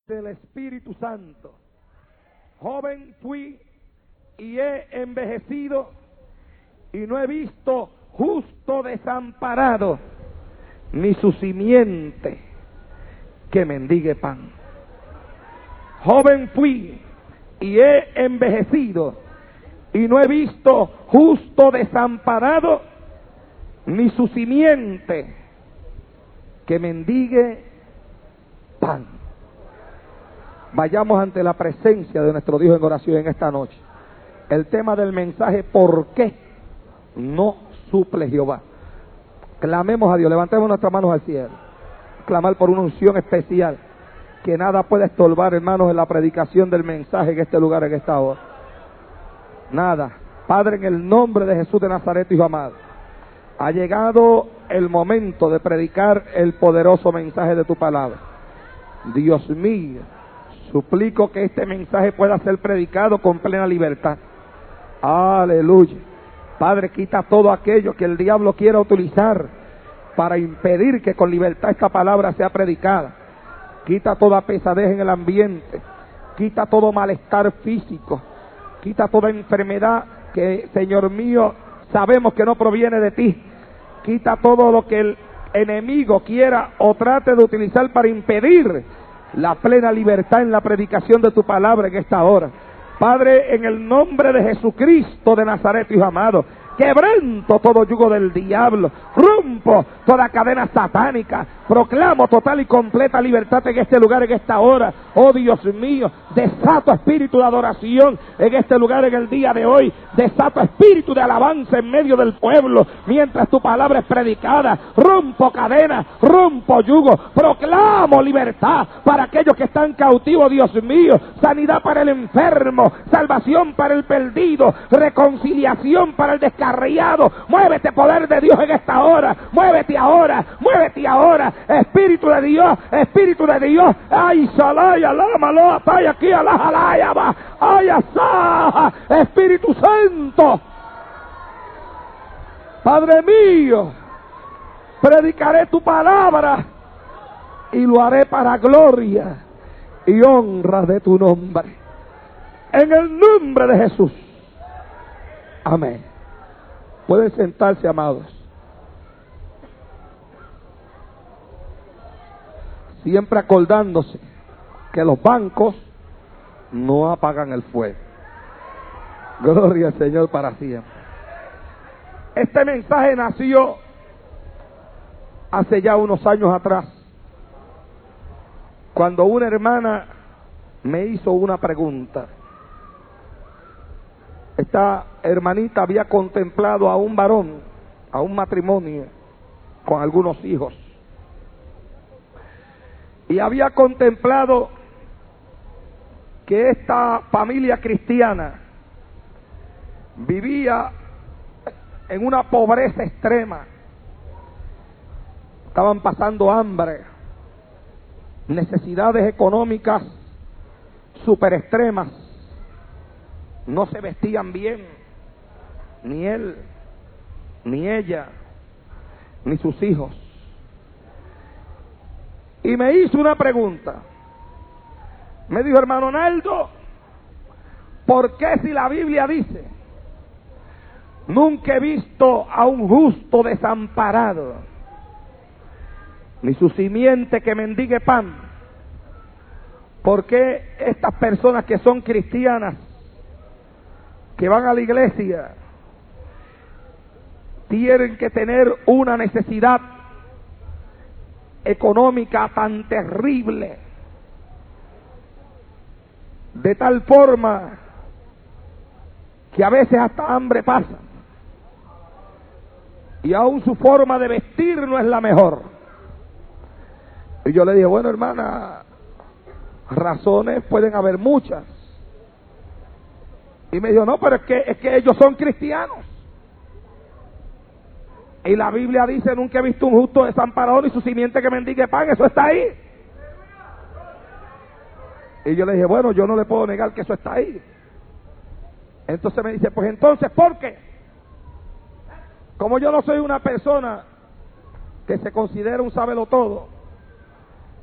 del Espíritu Santo. Joven fui y he envejecido y no he visto justo desamparado, ni su simiente que mendigue pan. Joven fui y he envejecido y no he visto justo desamparado, ni su simiente que mendigue pan. Vayamos ante la presencia de nuestro Dios en oración en esta noche. El tema del mensaje: ¿por qué no suple Jehová? Clamemos a Dios, levantemos nuestras manos al cielo, clamar por una unción especial, que nada puede estorbar, hermanos, en la predicación del mensaje en este lugar, en esta hora. Nada. Padre, en el nombre de Jesús de Nazaret, Hijo amado, ha llegado el momento de predicar el poderoso mensaje de tu palabra. Dios mío, suplico que este mensaje pueda ser predicado con plena libertad. Aleluya. Padre, quita todo aquello que el diablo quiera utilizar para impedir que con libertad esta palabra sea predicada. Quita toda pesadez en el ambiente, quita todo malestar físico, quita toda enfermedad que, Señor mío, sabemos que no proviene de ti. Quita todo lo que el enemigo quiera o trate de utilizar para impedir la plena libertad en la predicación de tu palabra en esta hora. Padre, en el nombre de Jesucristo de Nazaret, Hijo amado, quebranto todo yugo del diablo, rompo toda cadena satánica, proclamo total y completa libertad en este lugar, en esta hora. Oh Dios mío, desato espíritu de adoración en este lugar en el día de hoy, desato espíritu de alabanza en medio del pueblo, mientras tu palabra es predicada. Rompo cadenas, rompo yugo, proclamo libertad para aquellos que están cautivos, Dios mío, sanidad para el enfermo, salvación para el perdido, reconciliación para el descarriado. Muévete, poder de Dios, en esta hora. Muévete ahora, muévete ahora. Espíritu de Dios, Espíritu de Dios. Ay, salaya, lámalo, apaya aquí, alajalaya, va. Ay, asá, Espíritu Santo. Padre mío, predicaré tu palabra y lo haré para gloria y honra de tu nombre. En el nombre de Jesús. Amén. Pueden sentarse, amados. Siempre acordándose que los bancos no apagan el fuego. Gloria al Señor para siempre. Este mensaje nació hace ya unos años atrás, cuando una hermana me hizo una pregunta. Esta hermanita había contemplado a un varón, a un matrimonio con algunos hijos, y había contemplado que esta familia cristiana vivía en una pobreza extrema. Estaban pasando hambre, necesidades económicas súper extremas. No se vestían bien, ni él, ni ella, ni sus hijos. Y me hizo una pregunta. Me dijo: hermano Naldo, ¿por qué, si la Biblia dice: nunca he visto a un justo desamparado, ni su simiente que mendigue pan, por qué estas personas que son cristianas, que van a la iglesia, tienen que tener una necesidad económica tan terrible, de tal forma que a veces hasta hambre pasa, y aún su forma de vestir no es la mejor? Y yo le dije: bueno, hermana, razones pueden haber muchas. Y me dijo: no, pero es que ellos son cristianos. Y la Biblia dice: nunca he visto un justo desamparado ni su simiente que mendigue pan. Eso está ahí. Y yo le dije: bueno, yo no le puedo negar que eso está ahí. Entonces me dice: pues entonces, ¿por qué? Como yo no soy una persona que se considera un sábelotodo,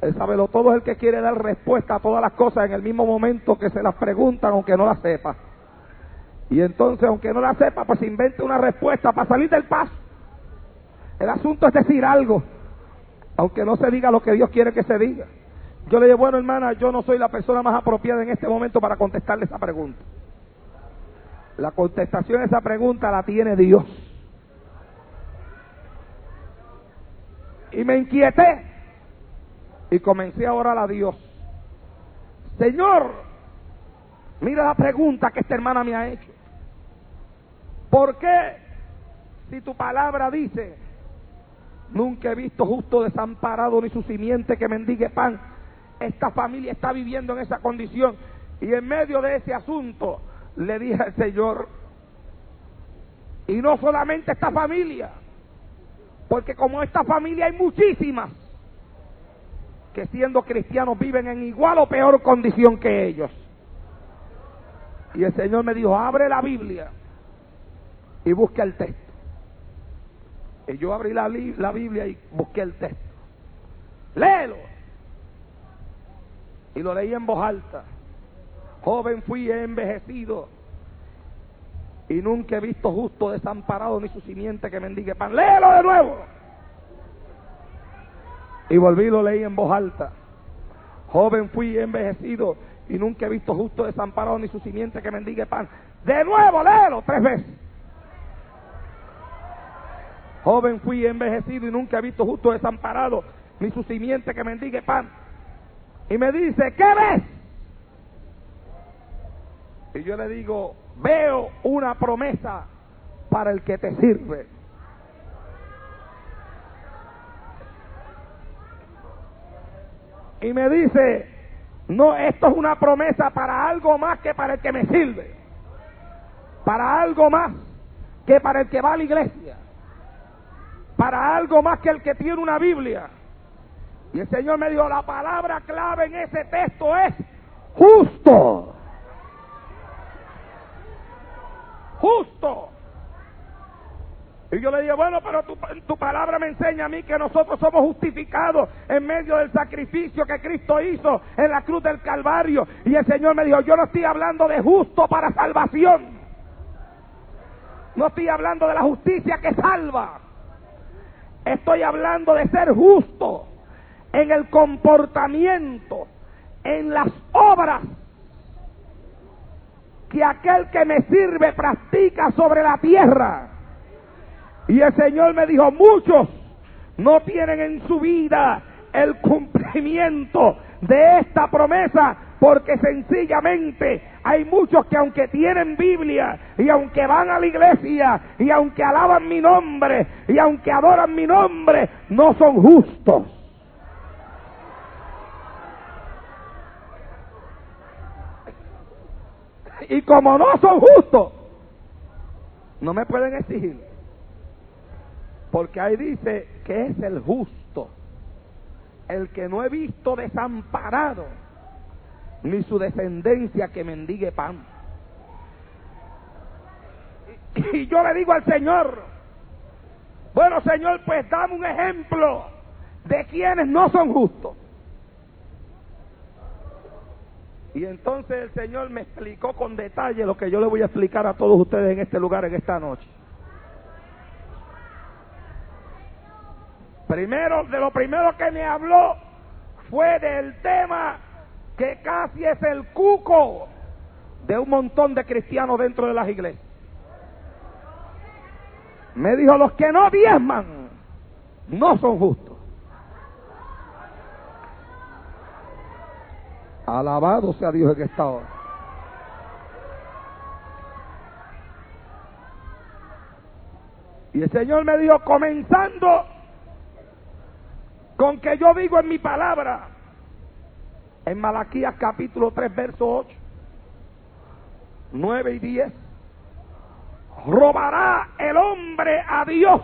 El sabelo todo es el que quiere dar respuesta a todas las cosas en el mismo momento que se las preguntan, aunque no las sepa. Y entonces, aunque no la sepa, pues invente una respuesta para salir del paso. El asunto es decir algo, aunque no se diga lo que Dios quiere que se diga. Yo le digo, bueno, hermana, yo no soy la persona más apropiada en este momento para contestarle esa pregunta. La contestación a esa pregunta la tiene Dios. Y me inquieté y comencé a orar a Dios. Señor, mira la pregunta que esta hermana me ha hecho. ¿Por qué, si tu palabra dice, nunca he visto justo desamparado ni su simiente que mendigue pan, esta familia está viviendo en esa condición? Y en medio de ese asunto le dije al Señor, y no solamente esta familia, porque como esta familia hay muchísimas que siendo cristianos viven en igual o peor condición que ellos. Y el Señor me dijo, abre la Biblia y busca el texto. Y yo abrí la Biblia y busqué el texto. Léelo. Y lo leí en voz alta. Joven fui, he envejecido, y nunca he visto justo desamparado ni su simiente que mendigue pan. Léelo de nuevo. Y volví y lo leí en voz alta. Joven fui, he envejecido, y nunca he visto justo desamparado ni su simiente que mendigue pan. De nuevo, léelo 3 veces. Joven fui, he envejecido, y nunca he visto justo desamparado ni su simiente que mendigue pan. Y me dice, ¿qué ves? Y yo le digo, veo una promesa para el que te sirve. Y me dice, no, esto es una promesa para algo más que para el que me sirve. Para algo más que para el que va a la iglesia. Para algo más que el que tiene una Biblia. Y el Señor me dijo, la palabra clave en ese texto es justo. Justo. Y yo le dije, bueno, pero tu palabra me enseña a mí que nosotros somos justificados en medio del sacrificio que Cristo hizo en la cruz del Calvario. Y el Señor me dijo, yo no estoy hablando de justo para salvación. No estoy hablando de la justicia que salva. Estoy hablando de ser justo en el comportamiento, en las obras que aquel que me sirve practica sobre la tierra. Y el Señor me dijo, muchos no tienen en su vida el cumplimiento de esta promesa, porque sencillamente hay muchos que aunque tienen Biblia, y aunque van a la iglesia, y aunque alaban mi nombre, y aunque adoran mi nombre, no son justos. Y como no son justos, no me pueden exigir. Porque ahí dice que es el justo, el que no he visto desamparado, ni su descendencia que mendigue pan. Y yo le digo al Señor, bueno, Señor, pues dame un ejemplo de quienes no son justos. Y entonces el Señor me explicó con detalle lo que yo le voy a explicar a todos ustedes en este lugar, en esta noche. De lo primero que me habló fue del tema que casi es el cuco de un montón de cristianos dentro de las iglesias. Me dijo, los que no diezman no son justos. Alabado sea Dios en esta hora. Y el Señor me dijo, comenzando con que yo digo en mi palabra, en Malaquías capítulo 3, verso 8, 9 y 10, robará el hombre a Dios,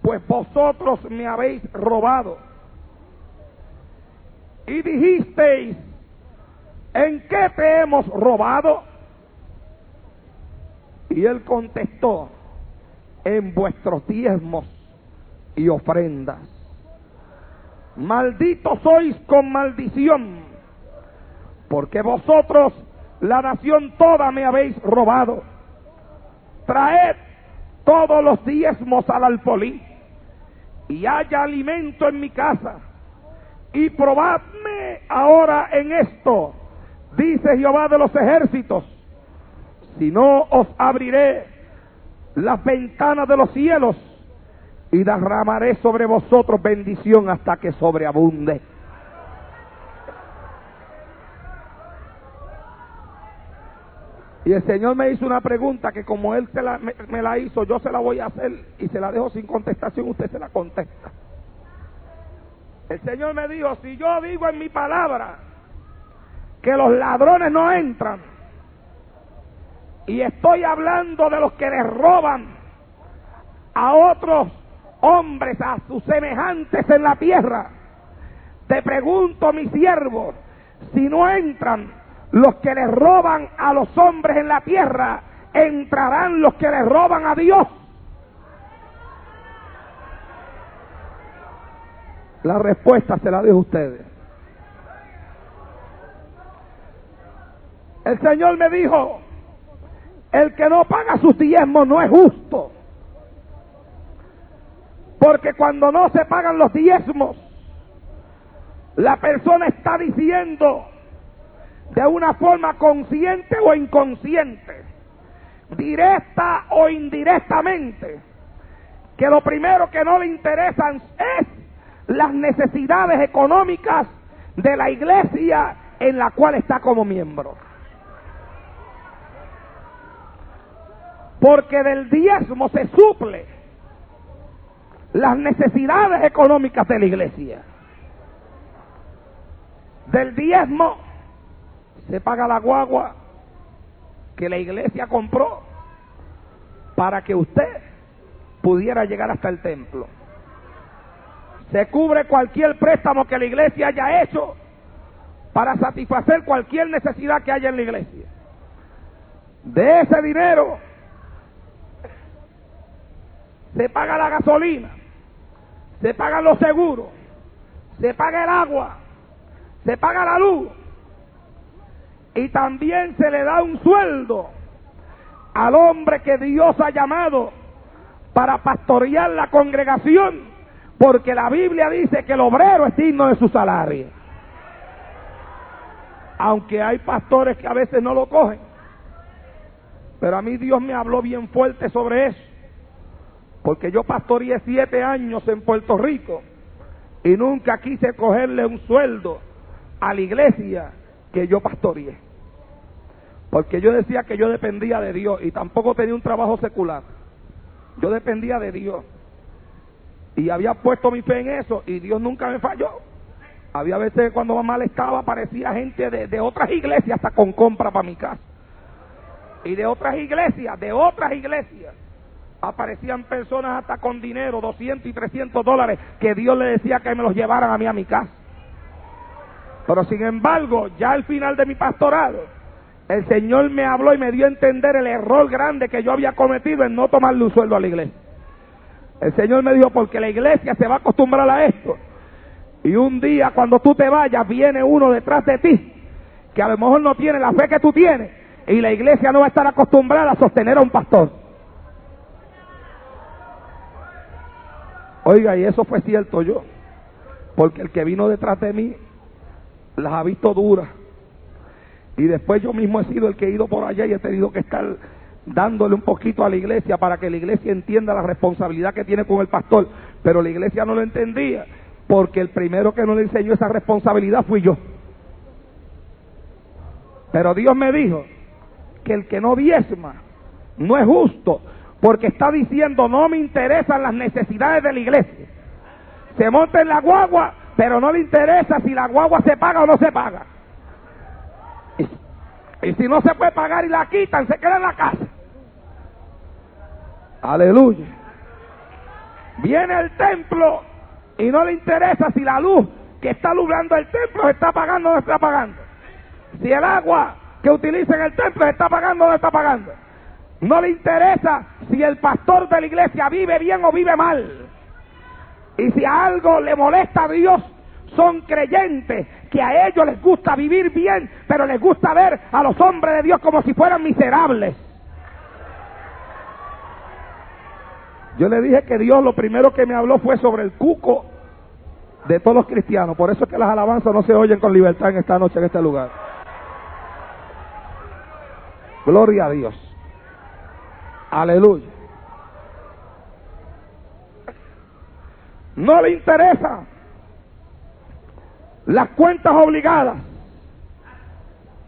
pues vosotros me habéis robado. Y dijisteis, ¿en qué te hemos robado? Y él contestó, en vuestros diezmos y ofrendas. malditos sois con maldición, porque vosotros, la nación toda, me habéis robado. Traed todos los diezmos al alfolí, y haya alimento en mi casa, y probadme ahora en esto, dice Jehová de los ejércitos, si no os abriré las ventanas de los cielos y derramaré sobre vosotros bendición hasta que sobreabunde. Y el Señor me hizo una pregunta que como Él me la hizo, yo se la voy a hacer y se la dejo sin contestación, usted se la contesta. El Señor me dijo, si yo digo en mi palabra que los ladrones no entran, y estoy hablando de los que les roban a otros hombres, a sus semejantes en la tierra, te pregunto, mi siervo, si no entran los que les roban a los hombres en la tierra, ¿entrarán los que les roban a Dios? La respuesta se la dejo a ustedes. El Señor me dijo, el que no paga sus diezmos no es justo, porque cuando no se pagan los diezmos, la persona está diciendo de una forma consciente o inconsciente, directa o indirectamente, que lo primero que no le interesan es las necesidades económicas de la iglesia en la cual está como miembro. Porque del diezmo se suple las necesidades económicas de la iglesia. Del diezmo se paga la guagua que la iglesia compró para que usted pudiera llegar hasta el templo. Se cubre cualquier préstamo que la iglesia haya hecho para satisfacer cualquier necesidad que haya en la iglesia. De ese dinero se paga la gasolina, se pagan los seguros, se paga el agua, se paga la luz, y también se le da un sueldo al hombre que Dios ha llamado para pastorear la congregación, porque la Biblia dice que el obrero es digno de su salario. Aunque hay pastores que a veces no lo cogen, pero a mí Dios me habló bien fuerte sobre eso, porque yo pastoreé 7 años en Puerto Rico y nunca quise cogerle un sueldo a la iglesia que yo pastoreé, porque yo decía que yo dependía de Dios y tampoco tenía un trabajo secular. Yo dependía de Dios y había puesto mi fe en eso, y Dios nunca me falló. Había veces cuando mamá le estaba, aparecía gente de otras iglesias hasta con compra para mi casa, y de otras iglesias aparecían personas hasta con dinero, $200 y $300, que Dios le decía que me los llevaran a mí a mi casa. Pero sin embargo, ya al final de mi pastorado, el Señor me habló y me dio a entender el error grande que yo había cometido en no tomarle un sueldo a la iglesia. El Señor me dijo, porque la iglesia se va a acostumbrar a esto, y un día cuando tú te vayas, viene uno detrás de ti, que a lo mejor no tiene la fe que tú tienes, y la iglesia no va a estar acostumbrada a sostener a un pastor. Oiga, y eso fue cierto yo, porque el que vino detrás de mí las ha visto duras, y después yo mismo he sido el que he ido por allá y he tenido que estar dándole un poquito a la iglesia para que la iglesia entienda la responsabilidad que tiene con el pastor, pero la iglesia no lo entendía, porque el primero que no le enseñó esa responsabilidad fui yo. Pero Dios me dijo que el que no diezma no es justo, porque está diciendo, no me interesan las necesidades de la iglesia. Se monta en la guagua, pero no le interesa si la guagua se paga o no se paga. Y si no se puede pagar y la quitan, se queda en la casa. Aleluya. Viene al templo y no le interesa si la luz que está alumbrando el templo se está pagando o no está pagando. Si el agua que utiliza en el templo se está pagando o no está pagando. No le interesa si el pastor de la iglesia vive bien o vive mal. Y si algo le molesta a Dios, son creyentes que a ellos les gusta vivir bien, pero les gusta ver a los hombres de Dios como si fueran miserables. Yo le dije que Dios lo primero que me habló fue sobre el cuco de todos los cristianos. Por eso es que las alabanzas no se oyen con libertad en esta noche, en este lugar. Gloria a Dios. Aleluya. No le interesa las cuentas obligadas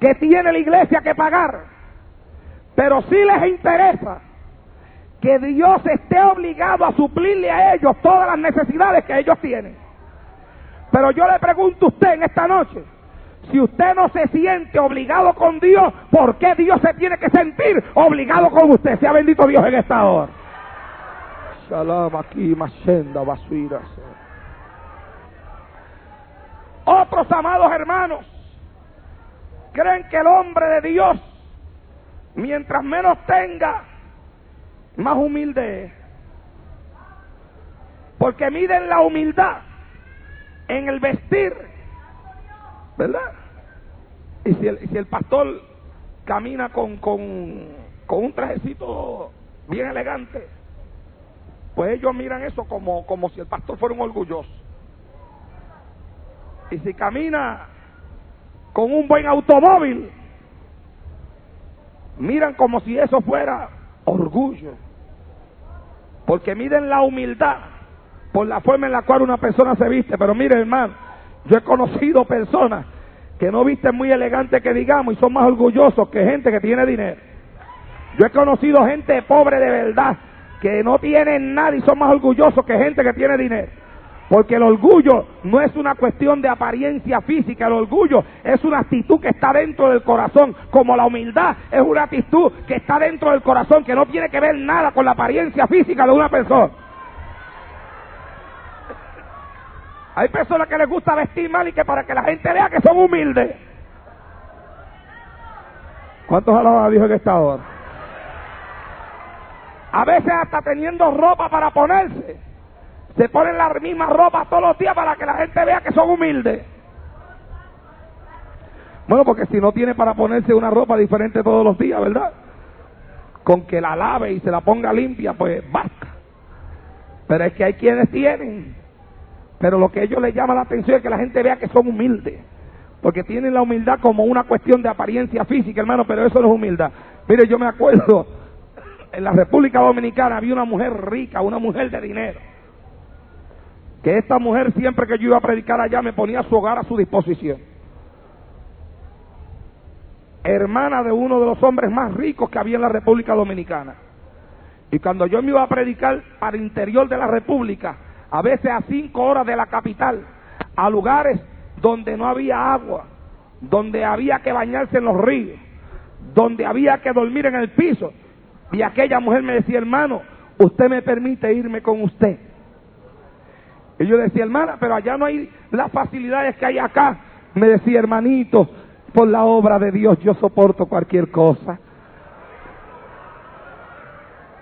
que tiene la iglesia que pagar, pero sí les interesa que Dios esté obligado a suplirle a ellos todas las necesidades que ellos tienen. Pero yo le pregunto a usted en esta noche, si usted no se siente obligado con Dios, ¿por qué Dios se tiene que sentir obligado con usted? Sea bendito Dios en esta hora. Shalom aquí, Mashenda, Basuiras. Otros amados hermanos creen que el hombre de Dios, mientras menos tenga, más humilde es. Porque miden la humildad en el vestir, ¿verdad? Y si el pastor camina con un trajecito bien elegante, pues ellos miran eso como si el pastor fuera un orgulloso. Y si camina con un buen automóvil, miran como si eso fuera orgullo. Porque miden la humildad por la forma en la cual una persona se viste. Pero mire, hermano, yo he conocido personas que no visten muy elegante que digamos, y son más orgullosos que gente que tiene dinero. Yo he conocido gente pobre de verdad, que no tienen nada y son más orgullosos que gente que tiene dinero. Porque el orgullo no es una cuestión de apariencia física, el orgullo es una actitud que está dentro del corazón, como la humildad es una actitud que está dentro del corazón, que no tiene que ver nada con la apariencia física de una persona. Hay personas que les gusta vestir mal y que para que la gente vea que son humildes. ¿Cuántos alaban a Dios en esta hora? A veces hasta teniendo ropa para ponerse, se ponen la misma ropa todos los días para que la gente vea que son humildes. Bueno, porque si no tiene para ponerse una ropa diferente todos los días, ¿verdad? Con que la lave y se la ponga limpia, pues basta. Pero es que hay quienes tienen, pero lo que a ellos les llama la atención es que la gente vea que son humildes, porque tienen la humildad como una cuestión de apariencia física, hermano, pero eso no es humildad. Mire, yo me acuerdo, en la República Dominicana había una mujer rica, una mujer de dinero, que esta mujer siempre que yo iba a predicar allá me ponía su hogar a su disposición. Hermana de uno de los hombres más ricos que había en la República Dominicana. Y cuando yo me iba a predicar para el interior de la República, a veces a 5 horas de la capital, a lugares donde no había agua, donde había que bañarse en los ríos, donde había que dormir en el piso, y aquella mujer me decía, hermano, ¿usted me permite irme con usted? Y yo decía, hermana, pero allá no hay las facilidades que hay acá. Me decía, hermanito, por la obra de Dios yo soporto cualquier cosa.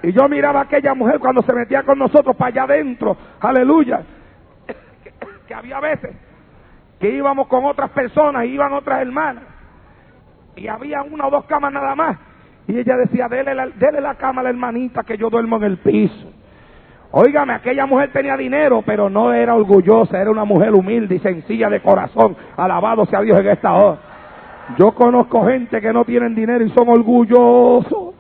Y yo miraba a aquella mujer cuando se metía con nosotros para allá adentro, aleluya, que había veces que íbamos con otras personas, iban otras hermanas, y había 1 o 2 camas nada más, y ella decía, dele la cama a la hermanita que yo duermo en el piso. Óigame, aquella mujer tenía dinero, pero no era orgullosa, era una mujer humilde y sencilla de corazón. Alabado sea Dios en esta hora. Yo conozco gente que no tienen dinero y son orgullosos.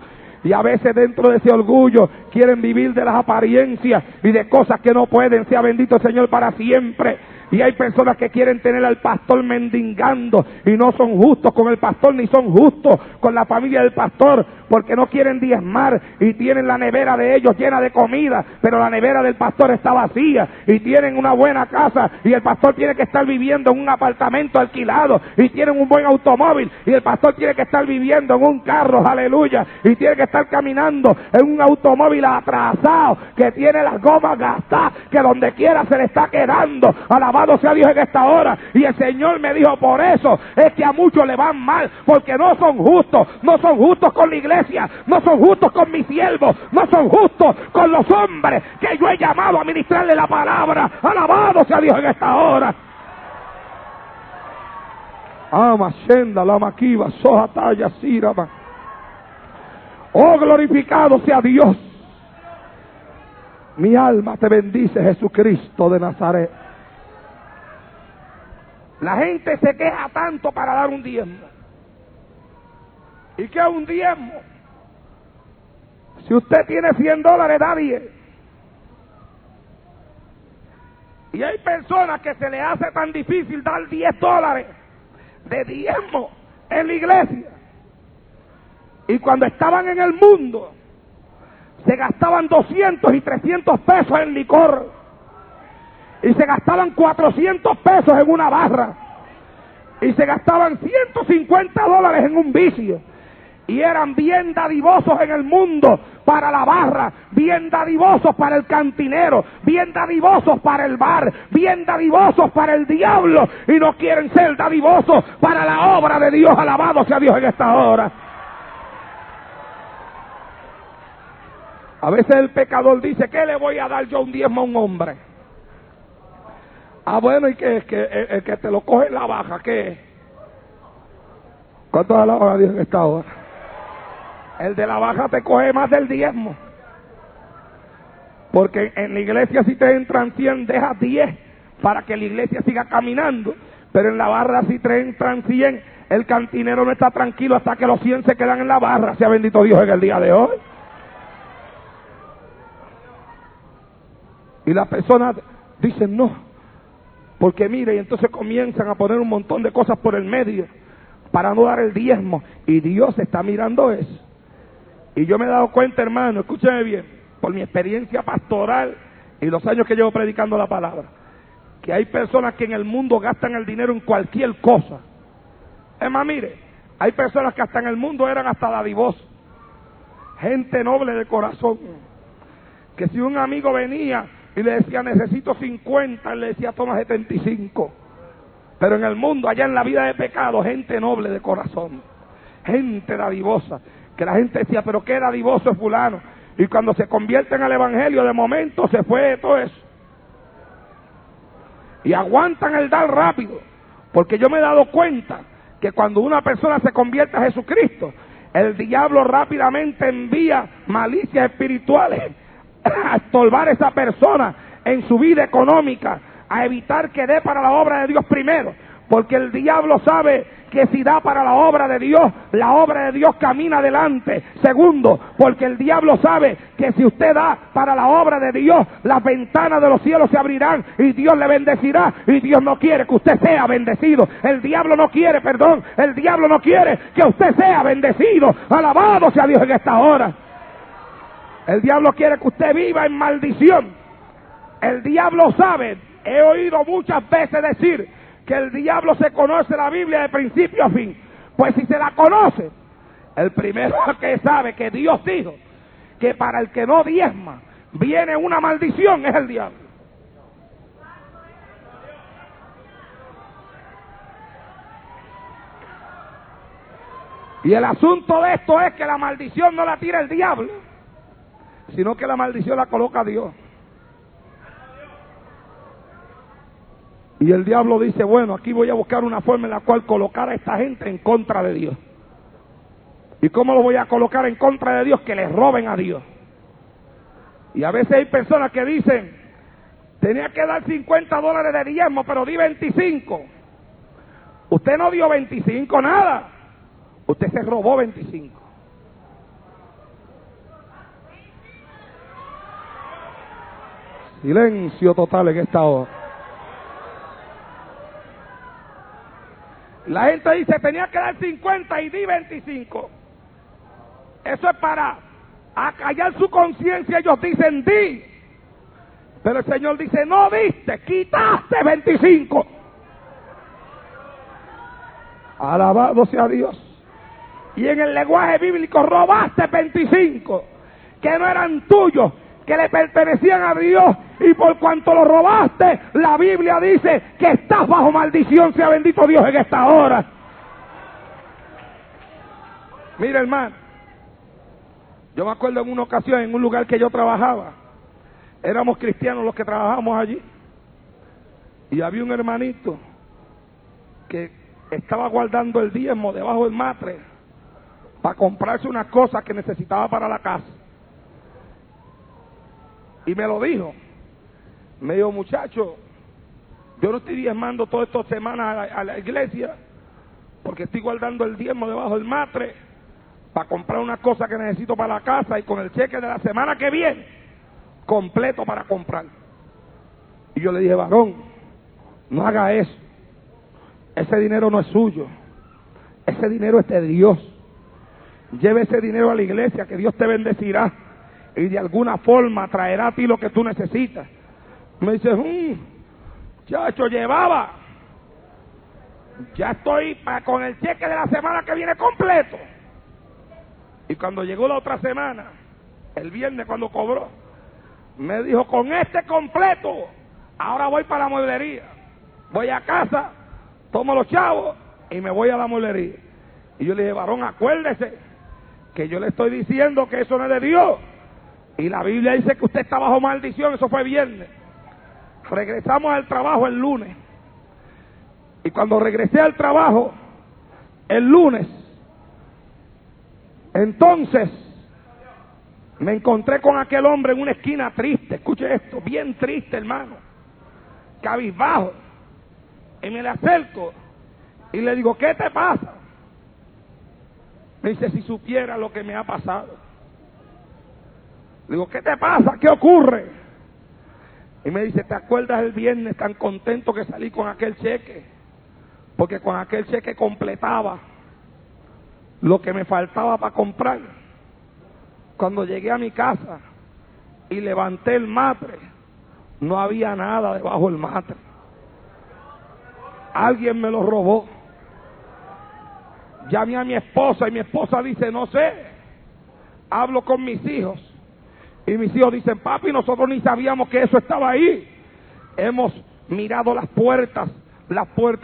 Y a veces dentro de ese orgullo quieren vivir de las apariencias y de cosas que no pueden. Sea bendito el Señor para siempre. Y hay personas que quieren tener al pastor mendigando y no son justos con el pastor ni son justos con la familia del pastor, porque no quieren diezmar y tienen la nevera de ellos llena de comida, pero la nevera del pastor está vacía, y tienen una buena casa y el pastor tiene que estar viviendo en un apartamento alquilado, y tienen un buen automóvil y el pastor tiene que estar viviendo en un carro, aleluya, y tiene que estar caminando en un automóvil atrasado que tiene las gomas gastadas, que donde quiera se le está quedando. Alabado sea Dios en esta hora. Y el Señor me dijo, por eso es que a muchos le van mal, porque no son justos con la iglesia, no son justos con mis siervos, no son justos con los hombres que yo he llamado a ministrarle la palabra. Alabado sea Dios en esta hora. Ama Shenda, la Maquiva, Sohataya, Sirama. Oh, glorificado sea Dios. Mi alma te bendice, Jesucristo de Nazaret. La gente se queja tanto para dar un diezmo. ¿Y qué es un diezmo? Si usted tiene $100, da 10. Y hay personas que se le hace tan difícil dar $10 de diezmo en la iglesia. Y cuando estaban en el mundo, se gastaban 200 y 300 pesos en licor. Y se gastaban 400 pesos en una barra. Y se gastaban $150 en un vicio. Y eran bien dadivosos en el mundo para la barra, bien dadivosos para el cantinero, bien dadivosos para el bar, bien dadivosos para el diablo. Y no quieren ser dadivosos para la obra de Dios. Alabado sea Dios en esta hora. A veces el pecador dice, ¿qué le voy a dar yo un diezmo a un hombre? Ah, bueno, ¿y qué es? El que te lo coge en la baja, ¿qué es? ¿Cuánto alaban a Dios en esta hora? El de la baja te coge más del diezmo. Porque en la iglesia si te entran 100, dejas 10 para que la iglesia siga caminando. Pero en la barra si te entran 100, el cantinero no está tranquilo hasta que los 100 se quedan en la barra. Sea bendito Dios en el día de hoy. Y las personas dicen no, porque mire, y entonces comienzan a poner un montón de cosas por el medio para no dar el diezmo. Y Dios está mirando eso. Y yo me he dado cuenta, hermano, escúcheme bien, por mi experiencia pastoral y los años que llevo predicando la palabra, que hay personas que en el mundo gastan el dinero en cualquier cosa. Es más, mire, hay personas que hasta en el mundo eran hasta dadivosos, gente noble de corazón, que si un amigo venía y le decía necesito 50, él le decía toma 75. Pero en el mundo, allá en la vida de pecado, gente noble de corazón, gente dadivosa, que la gente decía, pero qué dadivoso es fulano. Y cuando se convierten al evangelio, de momento se fue todo eso. Y aguantan el dar rápido, porque yo me he dado cuenta que cuando una persona se convierte a Jesucristo, el diablo rápidamente envía malicias espirituales a estorbar a esa persona en su vida económica, a evitar que dé para la obra de Dios primero, porque el diablo sabe que si da para la obra de Dios camina adelante. Segundo, porque el diablo sabe que si usted da para la obra de Dios, las ventanas de los cielos se abrirán y Dios le bendecirá, y Dios no quiere que usted sea bendecido. El diablo no quiere que usted sea bendecido. Alabado sea Dios en esta hora. El diablo quiere que usted viva en maldición. El diablo sabe, he oído muchas veces decir que el diablo se conoce la Biblia de principio a fin. Pues si se la conoce, el primero que sabe que Dios dijo que para el que no diezma viene una maldición es el diablo. Y el asunto de esto es que la maldición no la tira el diablo, sino que la maldición la coloca Dios. Y el diablo dice, bueno, aquí voy a buscar una forma en la cual colocar a esta gente en contra de Dios. ¿Y cómo lo voy a colocar en contra de Dios? Que les roben a Dios. Y a veces hay personas que dicen, tenía que dar $50 de diezmo, pero di 25. Usted no dio 25 nada. Usted se robó 25. Silencio total en esta hora. La gente dice, tenía que dar 50 y di 25. Eso es para acallar su conciencia. Ellos dicen, di. Pero el Señor dice, no diste, quitaste 25. Alabado sea Dios. Y en el lenguaje bíblico, robaste 25, que no eran tuyos, que le pertenecían a Dios, y por cuanto lo robaste, la Biblia dice que estás bajo maldición. Sea bendito Dios en esta hora. Mira, hermano, yo me acuerdo en una ocasión en un lugar que yo trabajaba, éramos cristianos los que trabajábamos allí, y había un hermanito que estaba guardando el diezmo debajo del matre para comprarse unas cosas que necesitaba para la casa. Y me lo dijo. Me dijo, muchacho, yo no estoy diezmando todas estas semanas a la iglesia porque estoy guardando el diezmo debajo del matre para comprar unas cosas que necesito para la casa y con el cheque de la semana que viene completo para comprar. Y yo le dije, varón, no haga eso. Ese dinero no es suyo. Ese dinero es de Dios. Lleve ese dinero a la iglesia, que Dios te bendecirá y de alguna forma traerá a ti lo que tú necesitas. Me dice, chacho, llevaba. Ya estoy con el cheque de la semana que viene completo. Y cuando llegó la otra semana, el viernes cuando cobró, me dijo, con este completo, ahora voy para la mueblería. Voy a casa, tomo los chavos y me voy a la mueblería. Y yo le dije, varón, acuérdese que yo le estoy diciendo que eso no es de Dios. Y la Biblia dice que usted está bajo maldición. Eso fue viernes. Regresamos al trabajo el lunes. Y cuando regresé al trabajo el lunes, entonces me encontré con aquel hombre en una esquina triste. Escuche esto, bien triste, hermano, cabizbajo. Y me le acerco y le digo, ¿qué te pasa? Me dice, si supiera lo que me ha pasado. Le digo, ¿qué te pasa? ¿Qué ocurre? Y me dice, ¿te acuerdas el viernes tan contento que salí con aquel cheque? Porque con aquel cheque completaba lo que me faltaba para comprar. Cuando llegué a mi casa y levanté el matre, no había nada debajo del matre. Alguien me lo robó. Llamé a mi esposa y mi esposa dice, no sé. Hablo con mis hijos y mis hijos dicen, papi, nosotros ni sabíamos que eso estaba ahí. Hemos mirado las puertas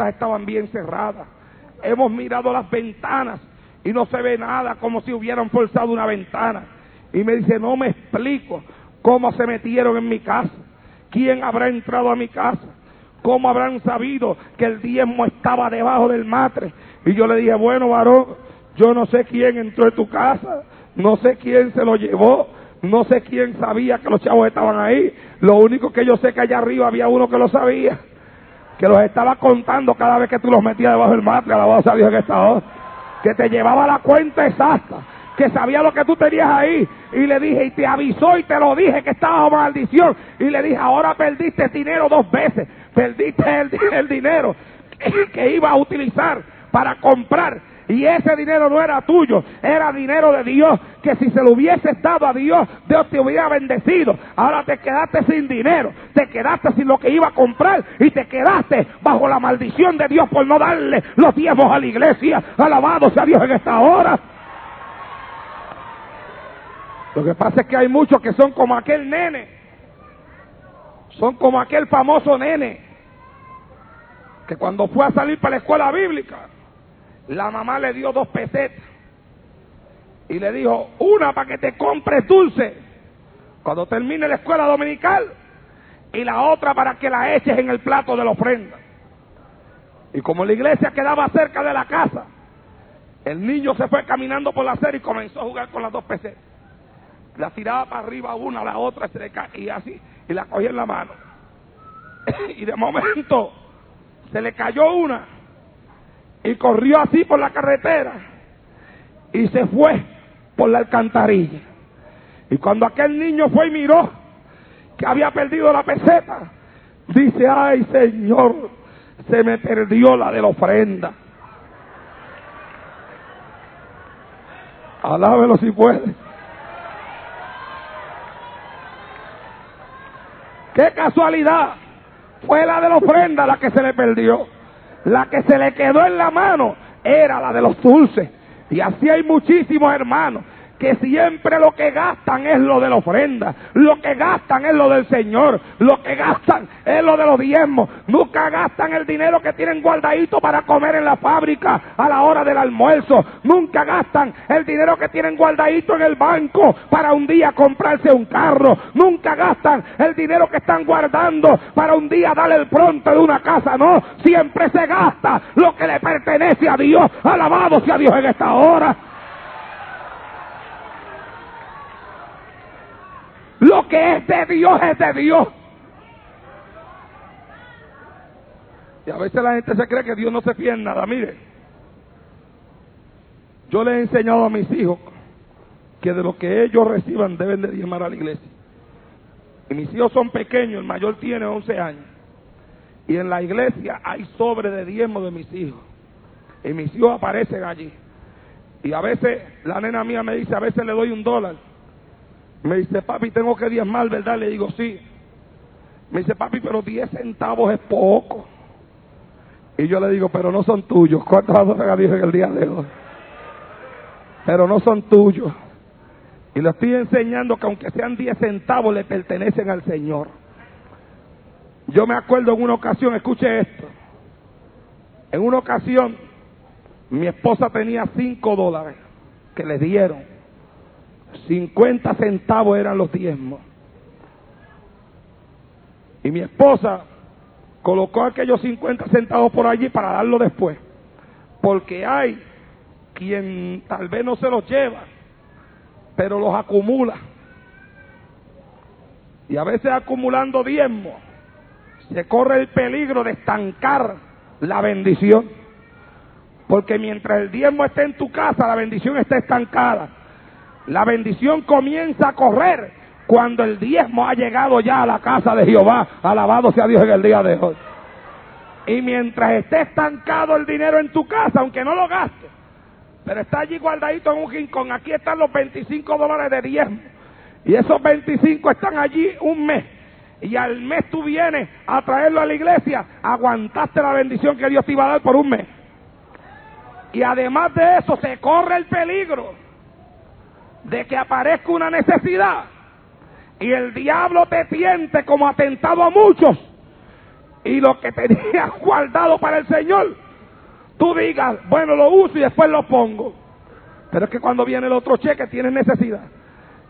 estaban bien cerradas. Hemos mirado las ventanas y no se ve nada, como si hubieran forzado una ventana. Y me dice, no me explico cómo se metieron en mi casa. ¿Quién habrá entrado a mi casa? ¿Cómo habrán sabido que el diezmo estaba debajo del matre? Y yo le dije, bueno, varón, yo no sé quién entró en tu casa, no sé quién se lo llevó, no sé quién sabía que los chavos estaban ahí. Lo único que yo sé que allá arriba había uno que lo sabía, que los estaba contando cada vez que tú los metías debajo del matre. Alabado sea Dios en esta hora, que te llevaba la cuenta exacta, que sabía lo que tú tenías ahí. Y le dije, y te avisó y te lo dije que estaba bajo maldición. Y le dije, ahora perdiste dinero 2 veces. Perdiste el dinero que iba a utilizar para comprar. Y ese dinero no era tuyo, era dinero de Dios, que si se lo hubieses dado a Dios, Dios te hubiera bendecido. Ahora te quedaste sin dinero, te quedaste sin lo que iba a comprar y te quedaste bajo la maldición de Dios por no darle los diezmos a la iglesia. Alabado sea Dios en esta hora. Lo que pasa es que hay muchos que son como aquel nene, son como aquel famoso nene que cuando fue a salir para la escuela bíblica, la mamá le dio 2 pesetas y le dijo, una para que te compres dulce cuando termine la escuela dominical y la otra para que la eches en el plato de la ofrenda. Y como la iglesia quedaba cerca de la casa, el niño se fue caminando por la acera y comenzó a jugar con las 2 pesetas. La tiraba para arriba una, la otra se le caía así y la cogía en la mano. Y de momento se le cayó una y corrió así por la carretera y se fue por la alcantarilla. Y cuando aquel niño fue y miró que había perdido la peseta, dice, ay Señor, se me perdió la de la ofrenda. Alábelo si puede. ¡Qué casualidad! Fue la de la ofrenda la que se le perdió. La que se le quedó en la mano era la de los dulces. Y así hay muchísimos hermanos que siempre lo que gastan es lo de la ofrenda, lo que gastan es lo del Señor, lo que gastan es lo de los diezmos. Nunca gastan el dinero que tienen guardadito para comer en la fábrica a la hora del almuerzo. Nunca gastan el dinero que tienen guardadito en el banco para un día comprarse un carro. Nunca gastan el dinero que están guardando para un día darle el pronto de una casa. No, siempre se gasta lo que le pertenece a Dios. Alabado sea Dios en esta hora. Lo que es de Dios es de Dios. Y a veces la gente se cree que Dios no se fía en nada. Mire, yo les he enseñado a mis hijos que de lo que ellos reciban deben de diezmar a la iglesia. Y mis hijos son pequeños, el mayor tiene 11 años. Y en la iglesia hay sobre de diezmo de mis hijos. Y mis hijos aparecen allí. Y a veces la nena mía me dice, a veces le doy $1. Me dice, papi, tengo que diezmar, ¿verdad? Le digo, sí. Me dice, papi, pero 10 centavos es poco. Y yo le digo, pero no son tuyos. ¿Cuántos adoran a Dios en el día de hoy? Pero no son tuyos. Y le estoy enseñando que aunque sean 10 centavos, le pertenecen al Señor. Yo me acuerdo en una ocasión, escuche esto. En una ocasión, mi esposa tenía $5 que le dieron. 50 centavos eran los diezmos. Y mi esposa colocó aquellos 50 centavos por allí para darlo después. Porque hay quien tal vez no se los lleva, pero los acumula. Y a veces acumulando diezmos, se corre el peligro de estancar la bendición. Porque mientras el diezmo esté en tu casa, la bendición está estancada. La bendición comienza a correr cuando el diezmo ha llegado ya a la casa de Jehová. Alabado sea Dios en el día de hoy. Y mientras esté estancado el dinero en tu casa, aunque no lo gastes, pero está allí guardadito en un rincón, aquí están los $25 de diezmo. Y esos 25 están allí un mes. Y al mes tú vienes a traerlo a la iglesia, aguantaste la bendición que Dios te iba a dar por un mes. Y además de eso, se corre el peligro de que aparezca una necesidad y el diablo te tiente como ha tentado a muchos, y lo que tenías guardado para el Señor, tú digas, bueno, lo uso y después lo pongo. Pero es que cuando viene el otro cheque tienes necesidad.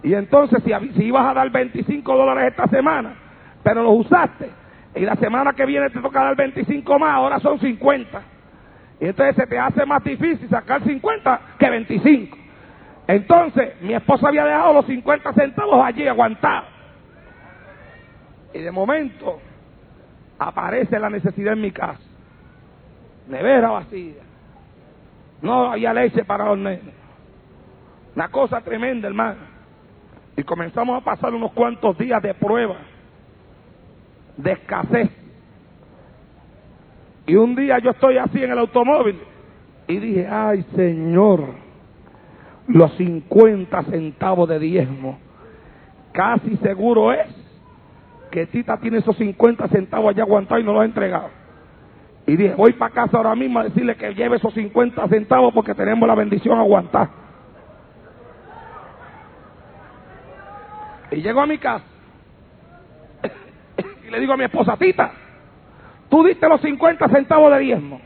Y entonces si ibas a dar $25 esta semana, pero los usaste, y la semana que viene te toca dar 25 más, ahora son 50. Y entonces se te hace más difícil sacar 50 que 25. Entonces, mi esposa había dejado los 50 centavos allí aguantados. Y de momento, aparece la necesidad en mi casa. Nevera vacía. No había leche para los nenes. Una cosa tremenda, hermano. Y comenzamos a pasar unos cuantos días de prueba, de escasez. Y un día yo estoy así en el automóvil y dije, ay Señor, los 50 centavos de diezmo, casi seguro es que Tita tiene esos 50 centavos allá aguantados y no los ha entregado. Y dije, voy para casa ahora mismo a decirle que lleve esos 50 centavos porque tenemos la bendición aguantada. Y llego a mi casa y le digo a mi esposa, Tita, tú diste los 50 centavos de diezmo.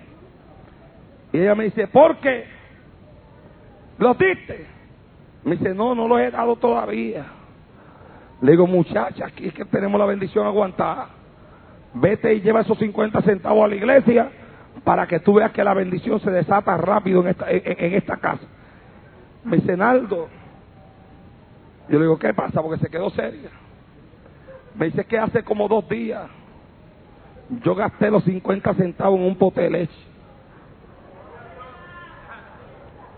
Y ella me dice, ¿por qué? ¿Los diste? Me dice, no los he dado todavía. Le digo, muchacha, aquí es que tenemos la bendición aguantada. Vete y lleva esos 50 centavos a la iglesia para que tú veas que la bendición se desata rápido en esta casa. Me dice, Naldo. Yo le digo, ¿qué pasa? Porque se quedó seria. Me dice que hace como 2 días yo gasté los 50 centavos en un pote de leche.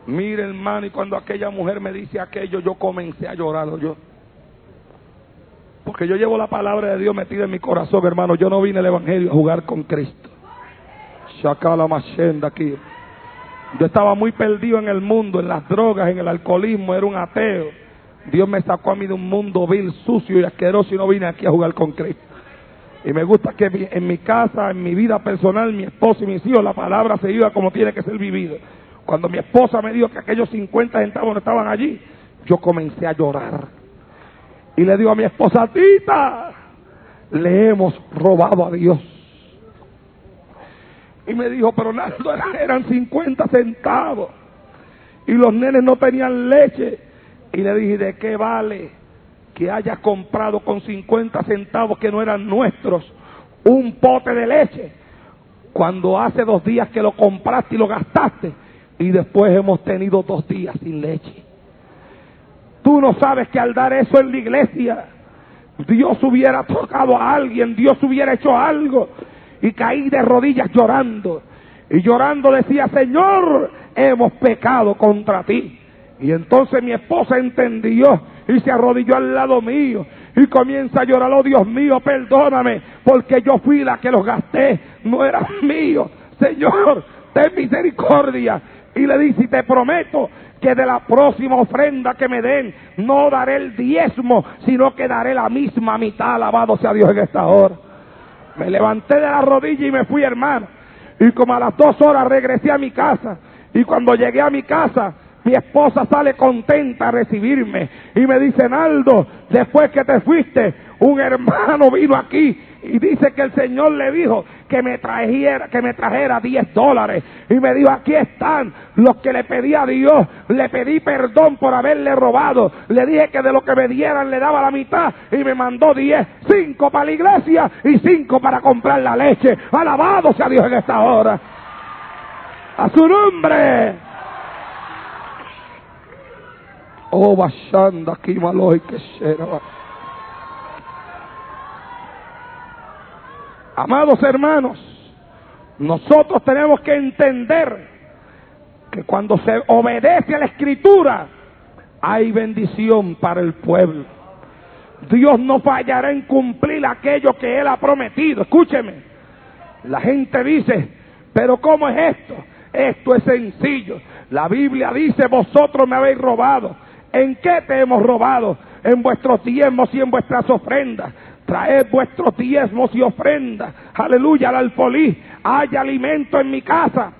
Mire, hermano, y cuando aquella mujer me dice aquello, yo comencé a llorar. Porque yo llevo la palabra de Dios metida en mi corazón, hermano. Yo no vine al evangelio a jugar con Cristo. Shakala Mashenda aquí. Yo estaba muy perdido en el mundo, en las drogas, en el alcoholismo, era un ateo. Dios me sacó a mí de un mundo vil, sucio y asqueroso, y no vine aquí a jugar con Cristo. Y me gusta que en mi casa, en mi vida personal, mi esposa y mis hijos, la palabra se viva como tiene que ser vivida. Cuando mi esposa me dijo que aquellos 50 centavos no estaban allí, yo comencé a llorar. Y le digo a mi esposa: Tita, le hemos robado a Dios. Y me dijo: pero Naldo, eran 50 centavos. Y los nenes no tenían leche. Y le dije: ¿de qué vale que hayas comprado con 50 centavos que no eran nuestros un pote de leche, cuando hace 2 días que lo compraste y lo gastaste, y después hemos tenido 2 días sin leche? Tú no sabes que al dar eso en la iglesia, Dios hubiera tocado a alguien, Dios hubiera hecho algo. Y caí de rodillas llorando. Y llorando decía: Señor, hemos pecado contra ti. Y entonces mi esposa entendió y se arrodilló al lado mío y comienza a llorar: oh Dios mío, perdóname, porque yo fui la que los gasté, no eran míos. Señor, ten misericordia. Y le dice: y te prometo que de la próxima ofrenda que me den, no daré el diezmo, sino que daré la misma mitad. Alabado sea Dios en esta hora. Me levanté de la rodilla y me fui, hermano. Y como a las 2 horas regresé a mi casa. Y cuando llegué a mi casa, mi esposa sale contenta a recibirme. Y me dice: Naldo, después que te fuiste, un hermano vino aquí y dice que el Señor le dijo que me trajera $10. Y me dijo: aquí están los que le pedí a Dios. Le pedí perdón por haberle robado. Le dije que de lo que me dieran le daba la mitad. Y me mandó 10, 5 para la iglesia y 5 para comprar la leche. Alabado sea Dios en esta hora. A su nombre. Oh, bashanda aquí maloy que será. Amados hermanos, nosotros tenemos que entender que cuando se obedece a la Escritura, hay bendición para el pueblo. Dios no fallará en cumplir aquello que Él ha prometido. Escúcheme, la gente dice: pero ¿cómo es esto? Esto es sencillo. La Biblia dice: vosotros me habéis robado. ¿En qué te hemos robado? En vuestros diezmos y en vuestras ofrendas. Traed vuestros diezmos y ofrendas. Aleluya, al alfolí. Haya alimento en mi casa.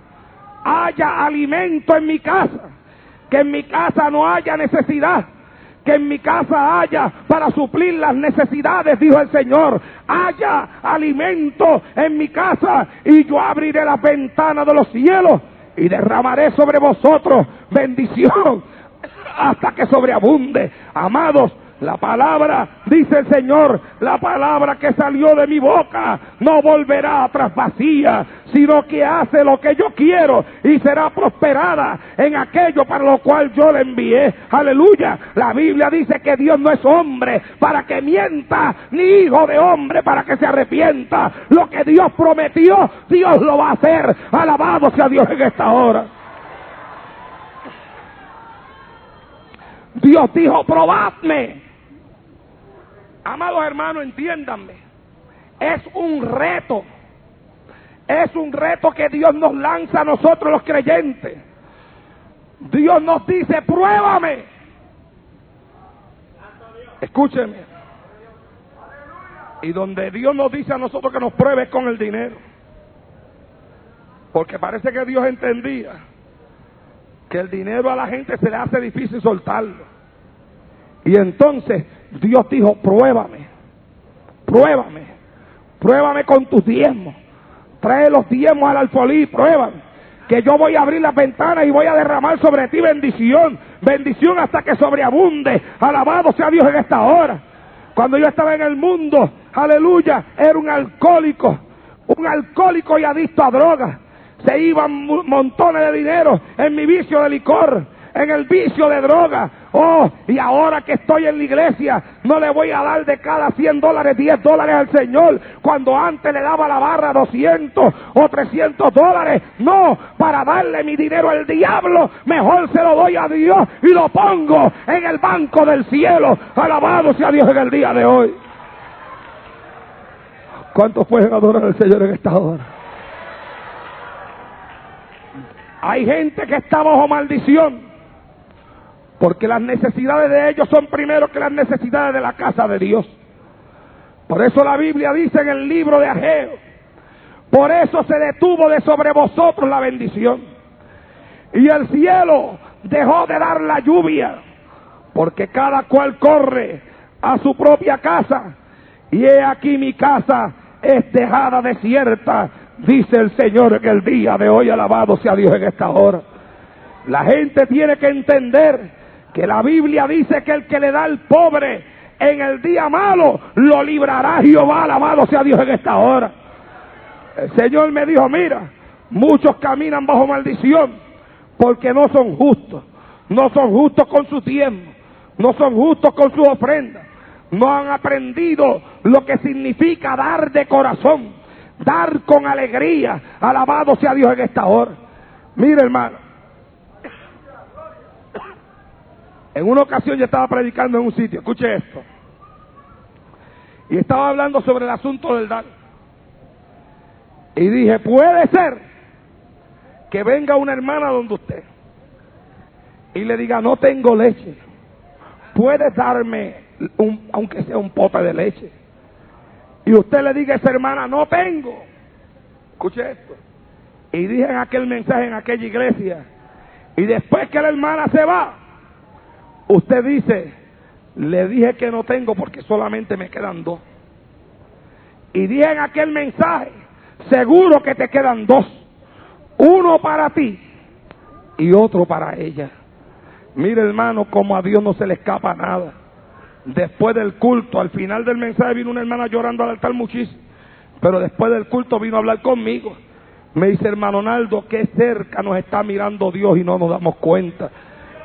Haya alimento en mi casa. Que en mi casa no haya necesidad. Que en mi casa haya para suplir las necesidades, dijo el Señor. Haya alimento en mi casa y yo abriré las ventanas de los cielos y derramaré sobre vosotros bendición hasta que sobreabunde. Amados, la palabra, dice el Señor, la palabra que salió de mi boca no volverá atrás vacía, sino que hace lo que yo quiero y será prosperada en aquello para lo cual yo le envié. Aleluya. La Biblia dice que Dios no es hombre para que mienta, ni hijo de hombre para que se arrepienta. Lo que Dios prometió, Dios lo va a hacer. Alabado sea Dios en esta hora. Dios dijo: probadme. Amados hermanos, entiéndanme. Es un reto. Es un reto que Dios nos lanza a nosotros los creyentes. Dios nos dice: pruébame. Escúcheme. Y donde Dios nos dice a nosotros que nos pruebe es con el dinero. Porque parece que Dios entendía que el dinero a la gente se le hace difícil soltarlo. Y entonces Dios dijo: pruébame, pruébame, pruébame con tus diezmos. Trae los diezmos al alfolí, pruébame, que yo voy a abrir las ventanas y voy a derramar sobre ti bendición, bendición hasta que sobreabunde. Alabado sea Dios en esta hora. Cuando yo estaba en el mundo, aleluya, era un alcohólico y adicto a drogas. Se iban montones de dinero en mi vicio de licor, en el vicio de droga. Oh, y ahora que estoy en la iglesia, no le voy a dar de cada $100, $10 al Señor, cuando antes le daba la barra $200 o $300. No, para darle mi dinero al diablo, mejor se lo doy a Dios y lo pongo en el banco del cielo. Alabado sea Dios en el día de hoy. ¿Cuántos pueden adorar al Señor en esta hora? Hay gente que está bajo maldición porque las necesidades de ellos son primero que las necesidades de la casa de Dios. Por eso la Biblia dice en el libro de Ageo: por eso se detuvo de sobre vosotros la bendición, y el cielo dejó de dar la lluvia, porque cada cual corre a su propia casa, y he aquí mi casa es dejada desierta, dice el Señor en el día de hoy. Alabado sea Dios en esta hora. La gente tiene que entender que la Biblia dice que el que le da al pobre en el día malo, lo librará Jehová. Alabado sea Dios en esta hora. El Señor me dijo, mira, muchos caminan bajo maldición porque no son justos. No son justos con su tiempo, no son justos con su ofrenda. No han aprendido lo que significa dar de corazón, dar con alegría. Alabado sea Dios en esta hora. Mire, hermano, en una ocasión yo estaba predicando en un sitio, escuche esto, y estaba hablando sobre el asunto del dar. Y dije, puede ser que venga una hermana donde usted y le diga, no tengo leche, puedes darme aunque sea un pote de leche. Y usted le diga a esa hermana, no tengo. Escuche esto. Y dije en aquel mensaje en aquella iglesia, y después que la hermana se va, usted dice, le dije que no tengo porque solamente me quedan 2. Y dije en aquel mensaje, seguro que te quedan 2, uno para ti y otro para ella. Mire, hermano, como a Dios no se le escapa nada. Después del culto, al final del mensaje, vino una hermana llorando al altar muchísimo, pero después del culto vino a hablar conmigo. Me dice, hermano Naldo, qué cerca nos está mirando Dios y no nos damos cuenta.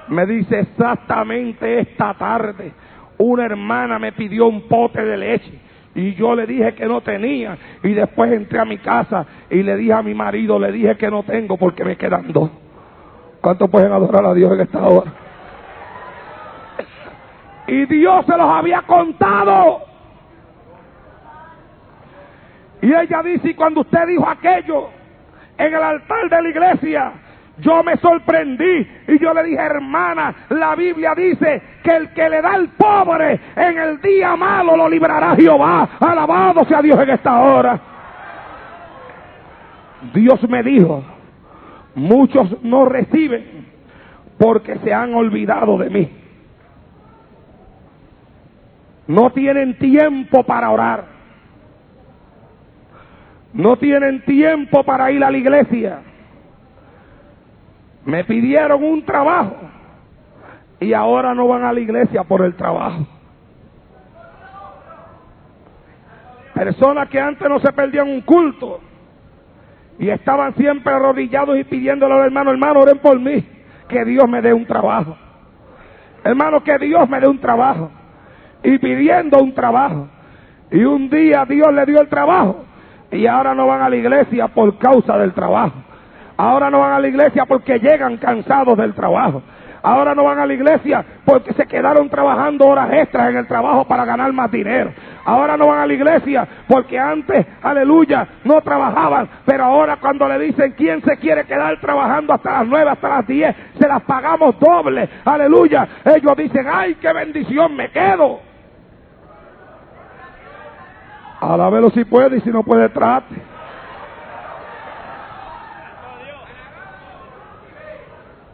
Me dice, exactamente esta tarde una hermana me pidió un pote de leche y yo le dije que no tenía, y después entré a mi casa y le dije a mi marido, le dije que no tengo porque me quedan 2. ¿Cuántos pueden adorar a Dios en esta hora? Y Dios se los había contado. Y ella dice, y cuando usted dijo aquello en el altar de la iglesia, yo me sorprendí y yo le dije, hermana, la Biblia dice que el que le da al pobre en el día malo lo librará Jehová. Alabado sea Dios en esta hora. Dios me dijo, muchos no reciben porque se han olvidado de mí. No tienen tiempo para orar. No tienen tiempo para ir a la iglesia. Me pidieron un trabajo y ahora no van a la iglesia por el trabajo. Personas que antes no se perdían un culto y estaban siempre arrodillados y pidiéndole al hermano, hermano, oren por mí, que Dios me dé un trabajo. Hermano, que Dios me dé un trabajo. Y pidiendo un trabajo. Y un día Dios le dio el trabajo y ahora no van a la iglesia por causa del trabajo. Ahora no van a la iglesia porque llegan cansados del trabajo. Ahora no van a la iglesia porque se quedaron trabajando horas extras en el trabajo para ganar más dinero. Ahora no van a la iglesia porque antes, aleluya, no trabajaban, pero ahora cuando le dicen quién se quiere quedar trabajando hasta las 9, hasta las 10, se las pagamos doble, aleluya. Ellos dicen, ay, qué bendición, me quedo. Alábelo si puede, y si no puede, trate.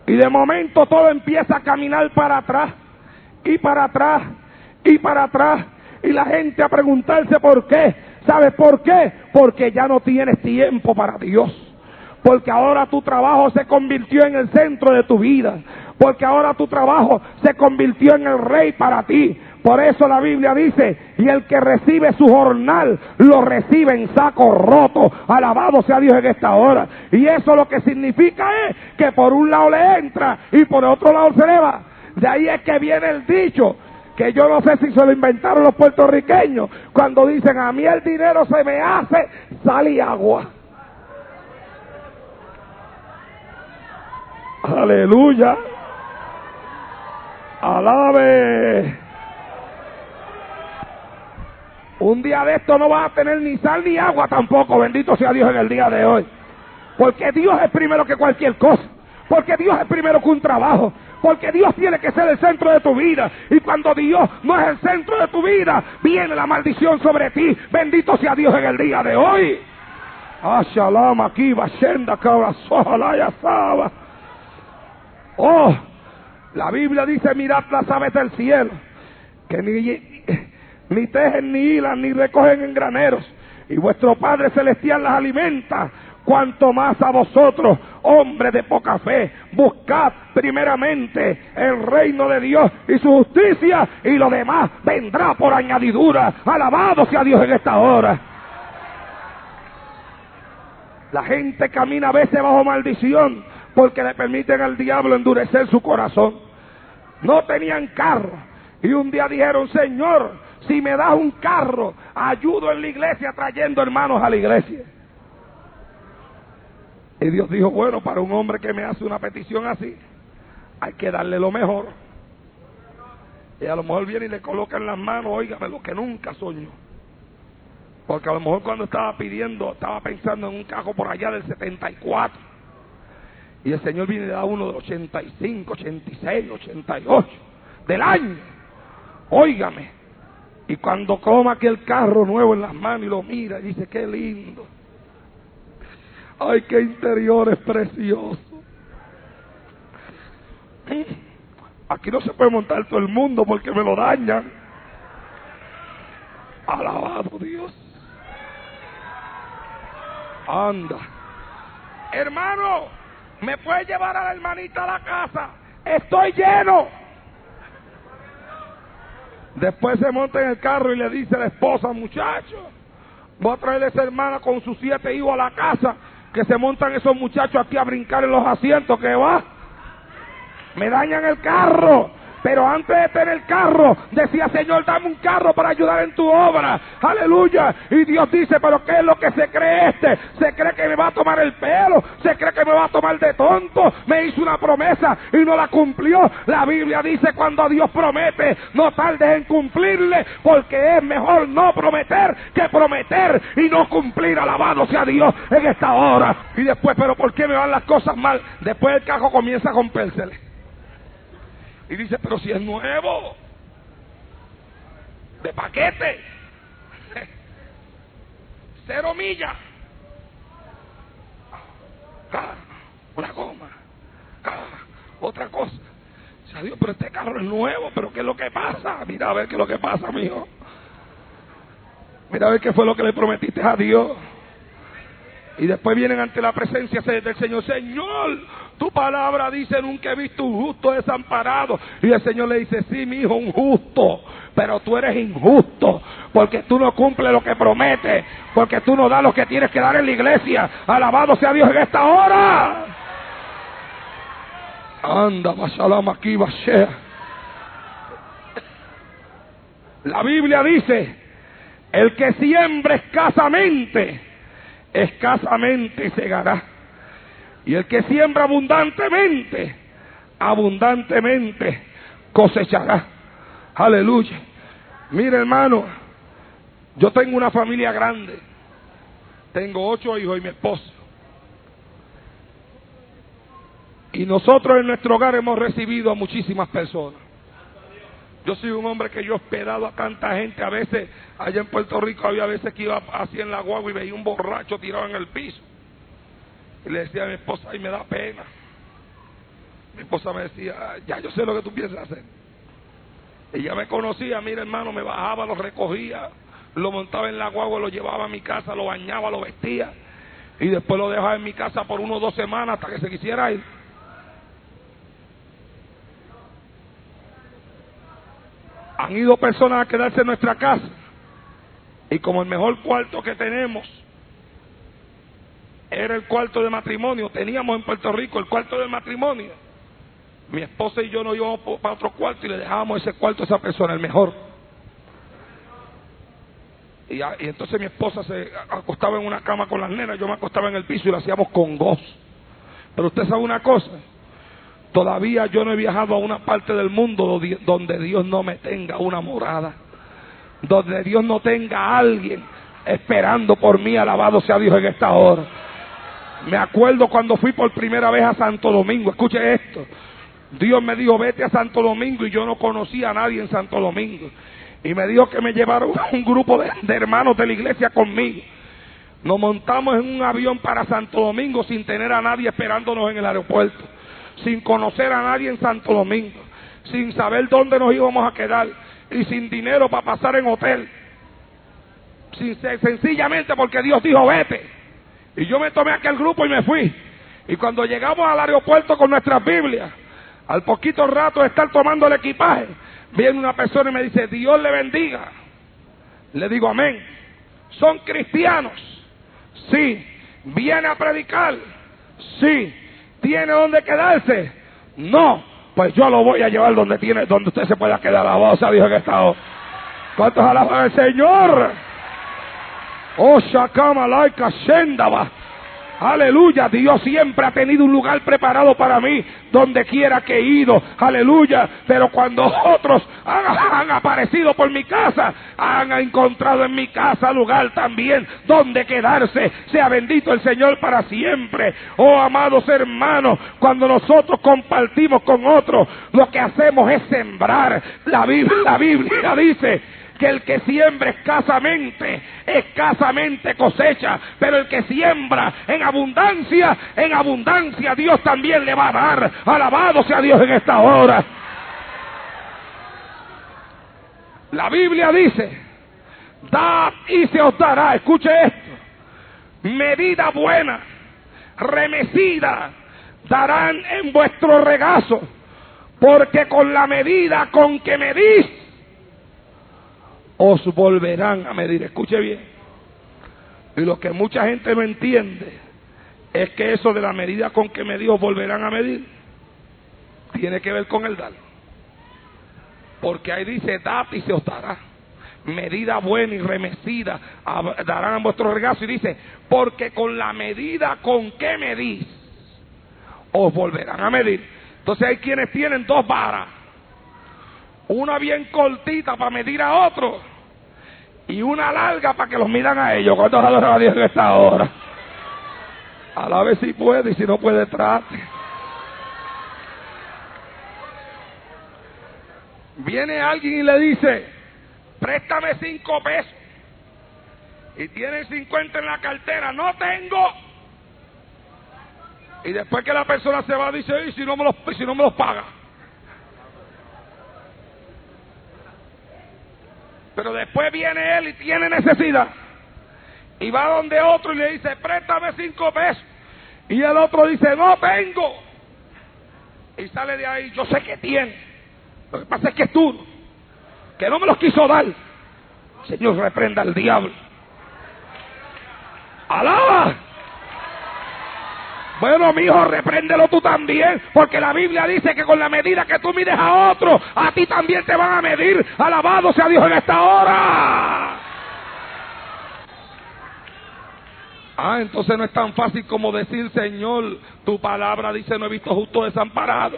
Y de momento todo empieza a caminar para atrás, y para atrás, y para atrás. Y la gente a preguntarse por qué. ¿Sabes por qué? Porque ya no tienes tiempo para Dios. Porque ahora tu trabajo se convirtió en el centro de tu vida. Porque ahora tu trabajo se convirtió en el rey para ti. Por eso la Biblia dice, y el que recibe su jornal, lo recibe en saco roto. Alabado sea Dios en esta hora. Y eso lo que significa es que por un lado le entra y por otro lado se le va. De ahí es que viene el dicho, que yo no sé si se lo inventaron los puertorriqueños, cuando dicen, a mí el dinero se me hace sal y agua. Aleluya. Alabe. Un día de esto no vas a tener ni sal ni agua tampoco, bendito sea Dios en el día de hoy. Porque Dios es primero que cualquier cosa. Porque Dios es primero que un trabajo. Porque Dios tiene que ser el centro de tu vida. Y cuando Dios no es el centro de tu vida, viene la maldición sobre ti. Bendito sea Dios en el día de hoy. Ashalama aquí, Bashenda, Cabra, Sojalaya, Saba. Oh, La Biblia dice: mirad las aves del cielo, que ni tejen, ni hilan, ni recogen en graneros, y vuestro Padre Celestial las alimenta. Cuanto más a vosotros, hombres de poca fe, buscad primeramente el reino de Dios y su justicia, y lo demás vendrá por añadidura. Alabado sea Dios en esta hora. La gente camina a veces bajo maldición porque le permiten al diablo endurecer su corazón. No tenían carro y un día dijeron: Señor, si me das un carro, ayudo en la iglesia trayendo hermanos a la iglesia. Y Dios dijo: bueno, para un hombre que me hace una petición así, hay que darle lo mejor. Y a lo mejor viene y le coloca en las manos, óigame, lo que nunca soñó. Porque a lo mejor cuando estaba pidiendo, estaba pensando en un carro por allá del 74. Y el Señor viene y le da uno del 85, 86, 88, del año. Óigame. Y cuando toma aquel carro nuevo en las manos y lo mira y dice: qué lindo. Ay, qué interiores preciosos. Aquí no se puede montar todo el mundo porque me lo dañan. Alabado Dios. Anda. Hermano, ¿me puede llevar a la hermanita a la casa? Estoy lleno. Después se monta en el carro y le dice a la esposa: muchacho, voy a traer a esa hermana con sus 7 hijos a la casa, que se montan esos muchachos aquí a brincar en los asientos, que va, me dañan el carro. Pero antes de tener el carro, decía: Señor, dame un carro para ayudar en tu obra. Aleluya. Y Dios dice: pero ¿qué es lo que se cree este? Se cree que me va a tomar el pelo, se cree que me va a tomar de tonto. Me hizo una promesa y no la cumplió. La Biblia dice: cuando Dios promete, no tardes en cumplirle, porque es mejor no prometer que prometer y no cumplir. Alabado sea Dios en esta hora. Y después: pero ¿por qué me van las cosas mal? Después el carro comienza a rompérsele. Y dice: pero si es nuevo, de paquete, 0 millas, una goma, otra cosa. O sea, Dios, pero este carro es nuevo, pero ¿qué es lo que pasa? Mira a ver qué es lo que pasa, mijo. Mira a ver qué fue lo que le prometiste a Dios. Y después vienen ante la presencia del Señor: Señor, tu palabra dice: nunca he visto un justo desamparado. Y el Señor le dice: sí, mi hijo, un justo, pero tú eres injusto, porque tú no cumples lo que prometes, porque tú no das lo que tienes que dar en la iglesia. Alabado sea Dios en esta hora. Anda, bashalam aquí, bashea. La Biblia dice: el que siembra escasamente, escasamente segará. Y el que siembra abundantemente, abundantemente cosechará. Aleluya. Mire, hermano, yo tengo una familia grande. Tengo 8 hijos y mi esposa. Y nosotros en nuestro hogar hemos recibido a muchísimas personas. Yo soy un hombre que yo he esperado a tanta gente. A veces, allá en Puerto Rico, había veces que iba así en la guagua y veía un borracho tirado en el piso. Y le decía a mi esposa: ay, me da pena. Mi esposa me decía: ya yo sé lo que tú piensas hacer. Ella me conocía, mira, hermano, me bajaba, lo recogía, lo montaba en la guagua, lo llevaba a mi casa, lo bañaba, lo vestía, y después lo dejaba en mi casa por 1 o 2 semanas hasta que se quisiera ir. Han ido personas a quedarse en nuestra casa, y como el mejor cuarto que tenemos era el cuarto de matrimonio, teníamos en Puerto Rico el cuarto de matrimonio, mi esposa y yo nos íbamos para otro cuarto y le dejábamos ese cuarto a esa persona, el mejor. Y entonces mi esposa se acostaba en una cama con las nenas, yo me acostaba en el piso y lo hacíamos con gozo. Pero usted sabe una cosa: todavía yo no he viajado a una parte del mundo donde Dios no me tenga una morada, donde Dios no tenga a alguien esperando por mí. Alabado sea Dios en esta hora. Me acuerdo cuando fui por primera vez a Santo Domingo. Escuche esto: Dios me dijo: vete a Santo Domingo, y yo no conocía a nadie en Santo Domingo, y me dijo que me llevaron un grupo de hermanos de la iglesia conmigo. Nos montamos en un avión para Santo Domingo sin tener a nadie esperándonos en el aeropuerto. sin conocer a nadie en Santo Domingo, sin saber dónde nos íbamos a quedar y sin dinero para pasar en hotel, sencillamente porque Dios dijo vete. Y yo me tomé aquel grupo y me fui. Y cuando llegamos al aeropuerto con nuestras Biblias, al poquito rato de estar tomando el equipaje, viene una persona y me dice, Dios le bendiga. Le digo amén. ¿Son cristianos? Sí. ¿Viene a predicar? Sí. ¿Tiene dónde quedarse? No. Pues yo lo voy a llevar donde usted se pueda quedar. Alabado sea Dios en esta hora. ¿Cuántos alaban al Señor? Oh, Shakama Laika Shendaba. Aleluya, Dios siempre ha tenido un lugar preparado para mí, donde quiera que he ido, aleluya, pero cuando otros han aparecido por mi casa, han encontrado en mi casa lugar también donde quedarse. Sea bendito el Señor para siempre. Oh, amados hermanos, cuando nosotros compartimos con otros, lo que hacemos es sembrar. La Biblia dice que el que siembra escasamente cosecha, pero el que siembra en abundancia Dios también le va a dar. Alabado sea Dios en esta hora. La Biblia dice, dad y se os dará. Escuche esto: medida buena, remecida, darán en vuestro regazo, porque con la medida con que medís, os volverán a medir. Escuche bien. Y lo que mucha gente no entiende es que eso de la medida con que medí os volverán a medir tiene que ver con el dar. Porque ahí dice, dad y se os dará. Medida buena y remecida darán en vuestro regazo. Y dice, porque con la medida con que medís os volverán a medir. Entonces hay quienes tienen dos varas, una bien cortita para medir a otro y una larga para que los midan a ellos. ¿Cuántos adoran a Dios en esta hora? Alabe si puede, y si no puede, trate. Viene alguien y le dice, préstame 5 pesos, y tiene 50 en la cartera. No tengo. Y después que la persona se va, dice, ¿y si no me los paga? Pero después viene él y tiene necesidad, y va donde otro y le dice, préstame 5 pesos, y el otro dice, no tengo. Y sale de ahí, yo sé que tiene, lo que pasa es que es tú, que no me los quiso dar. Señor, reprenda al diablo. ¡Alaba! Bueno, mi hijo, repréndelo tú también, porque la Biblia dice que con la medida que tú mides a otro, a ti también te van a medir. Alabado sea Dios en esta hora. Entonces no es tan fácil como decir, Señor, tu palabra dice, no he visto justo desamparado.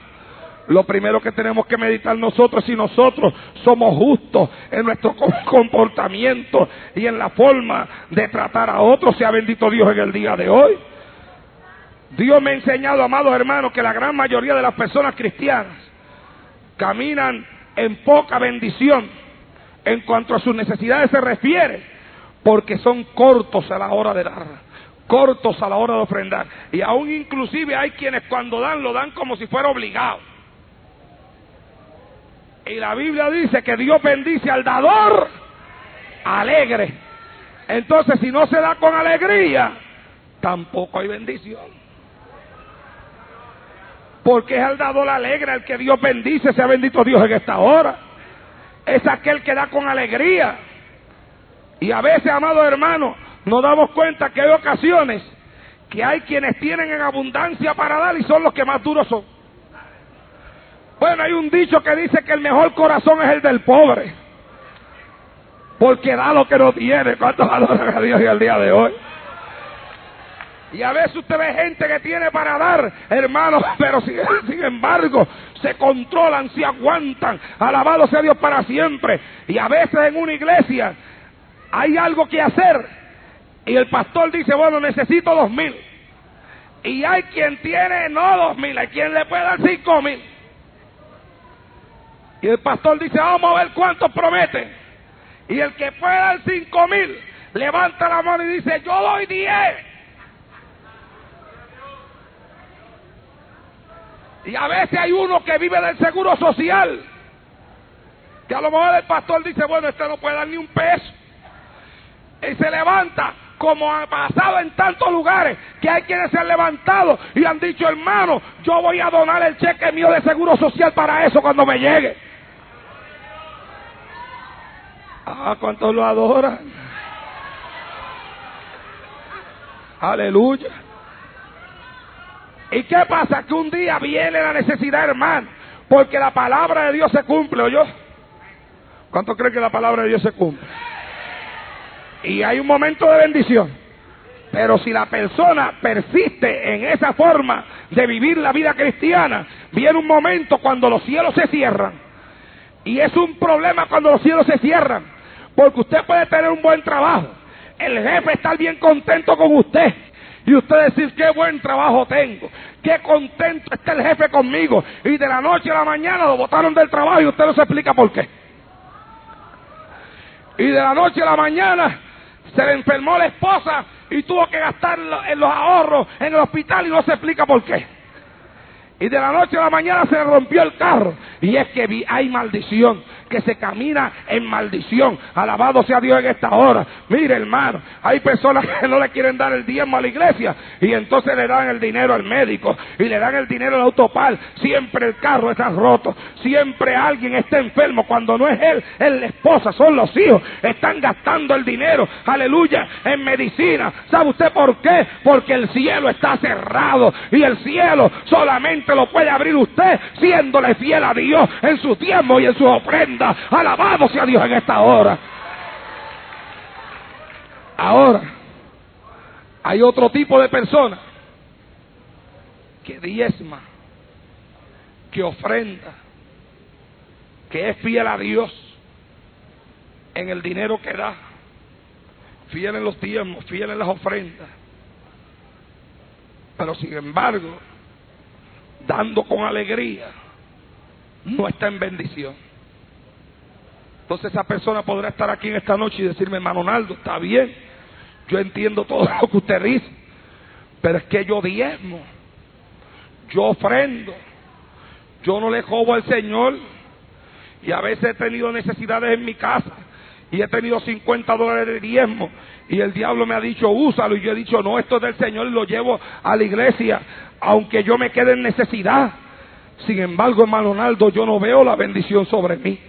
Lo primero que tenemos que meditar nosotros, si nosotros somos justos en nuestro comportamiento y en la forma de tratar a otros. Sea bendito Dios en el día de hoy. Dios me ha enseñado, amados hermanos, que la gran mayoría de las personas cristianas caminan en poca bendición en cuanto a sus necesidades se refiere, porque son cortos a la hora de dar, cortos a la hora de ofrendar. Y aún inclusive hay quienes cuando dan, lo dan como si fuera obligado. Y la Biblia dice que Dios bendice al dador alegre. Entonces, si no se da con alegría, tampoco hay bendición. Porque es al dador alegre el que Dios bendice. Sea bendito Dios en esta hora. Es aquel que da con alegría. Y a veces, amados hermanos, nos damos cuenta que hay ocasiones que hay quienes tienen en abundancia para dar y son los que más duros son. Bueno, hay un dicho que dice que el mejor corazón es el del pobre, porque da lo que no tiene. ¿Cuántos adoran a Dios en el día de hoy? Y a veces usted ve gente que tiene para dar, hermanos, pero sin embargo se controlan, se aguantan. Alabado sea Dios para siempre. Y a veces en una iglesia hay algo que hacer y el pastor dice, bueno, necesito 2,000. Y hay quien tiene no 2,000, hay quien le puede dar 5,000. Y el pastor dice, vamos a ver cuántos prometen. Y el que puede dar 5,000 levanta la mano y dice, yo doy 10. Y a veces hay uno que vive del seguro social, que a lo mejor el pastor dice, bueno, este no puede dar ni un peso. Y se levanta, como ha pasado en tantos lugares, que hay quienes se han levantado y han dicho, hermano, yo voy a donar el cheque mío de seguro social para eso cuando me llegue. Ah, ¿cuántos lo adoran? Aleluya. ¿Y qué pasa? Que un día viene la necesidad, hermano, porque la palabra de Dios se cumple, ¿oyó? ¿Cuántos creen que la palabra de Dios se cumple? Y hay un momento de bendición. Pero si la persona persiste en esa forma de vivir la vida cristiana, viene un momento cuando los cielos se cierran. Y es un problema cuando los cielos se cierran, porque usted puede tener un buen trabajo, el jefe estar bien contento con usted, y usted decir, qué buen trabajo tengo, qué contento está el jefe conmigo, y de la noche a la mañana lo botaron del trabajo y usted no se explica por qué. Y de la noche a la mañana se le enfermó la esposa y tuvo que gastar en los ahorros en el hospital y no se explica por qué. Y de la noche a la mañana se le rompió el carro. Y es que hay maldición, que se camina en maldición. Alabado sea Dios en esta hora. Mire, hermano, hay personas que no le quieren dar el diezmo a la iglesia y entonces le dan el dinero al médico y le dan el dinero al autopar. Siempre el carro está roto, siempre alguien está enfermo. Cuando no es él, es la esposa, son los hijos. Están gastando el dinero, aleluya, en medicina. ¿Sabe usted por qué? Porque el cielo está cerrado y el cielo solamente lo puede abrir usted siéndole fiel a Dios en su diezmo y en su ofrenda. Alabado sea Dios en esta hora. Ahora, hay otro tipo de persona que diezma, que ofrenda, que es fiel a Dios en el dinero que da, fiel en los diezmos, fiel en las ofrendas, pero sin embargo, dando con alegría, no está en bendición. Entonces esa persona podrá estar aquí en esta noche y decirme, hermano Naldo, está bien, yo entiendo todo lo que usted dice, pero es que yo diezmo, yo ofrendo, yo no le jobo al Señor, y a veces he tenido necesidades en mi casa y he tenido $50 de diezmo y el diablo me ha dicho úsalo, y yo he dicho no, esto es del Señor y lo llevo a la iglesia aunque yo me quede en necesidad. Sin embargo, hermano Naldo, yo no veo la bendición sobre mí.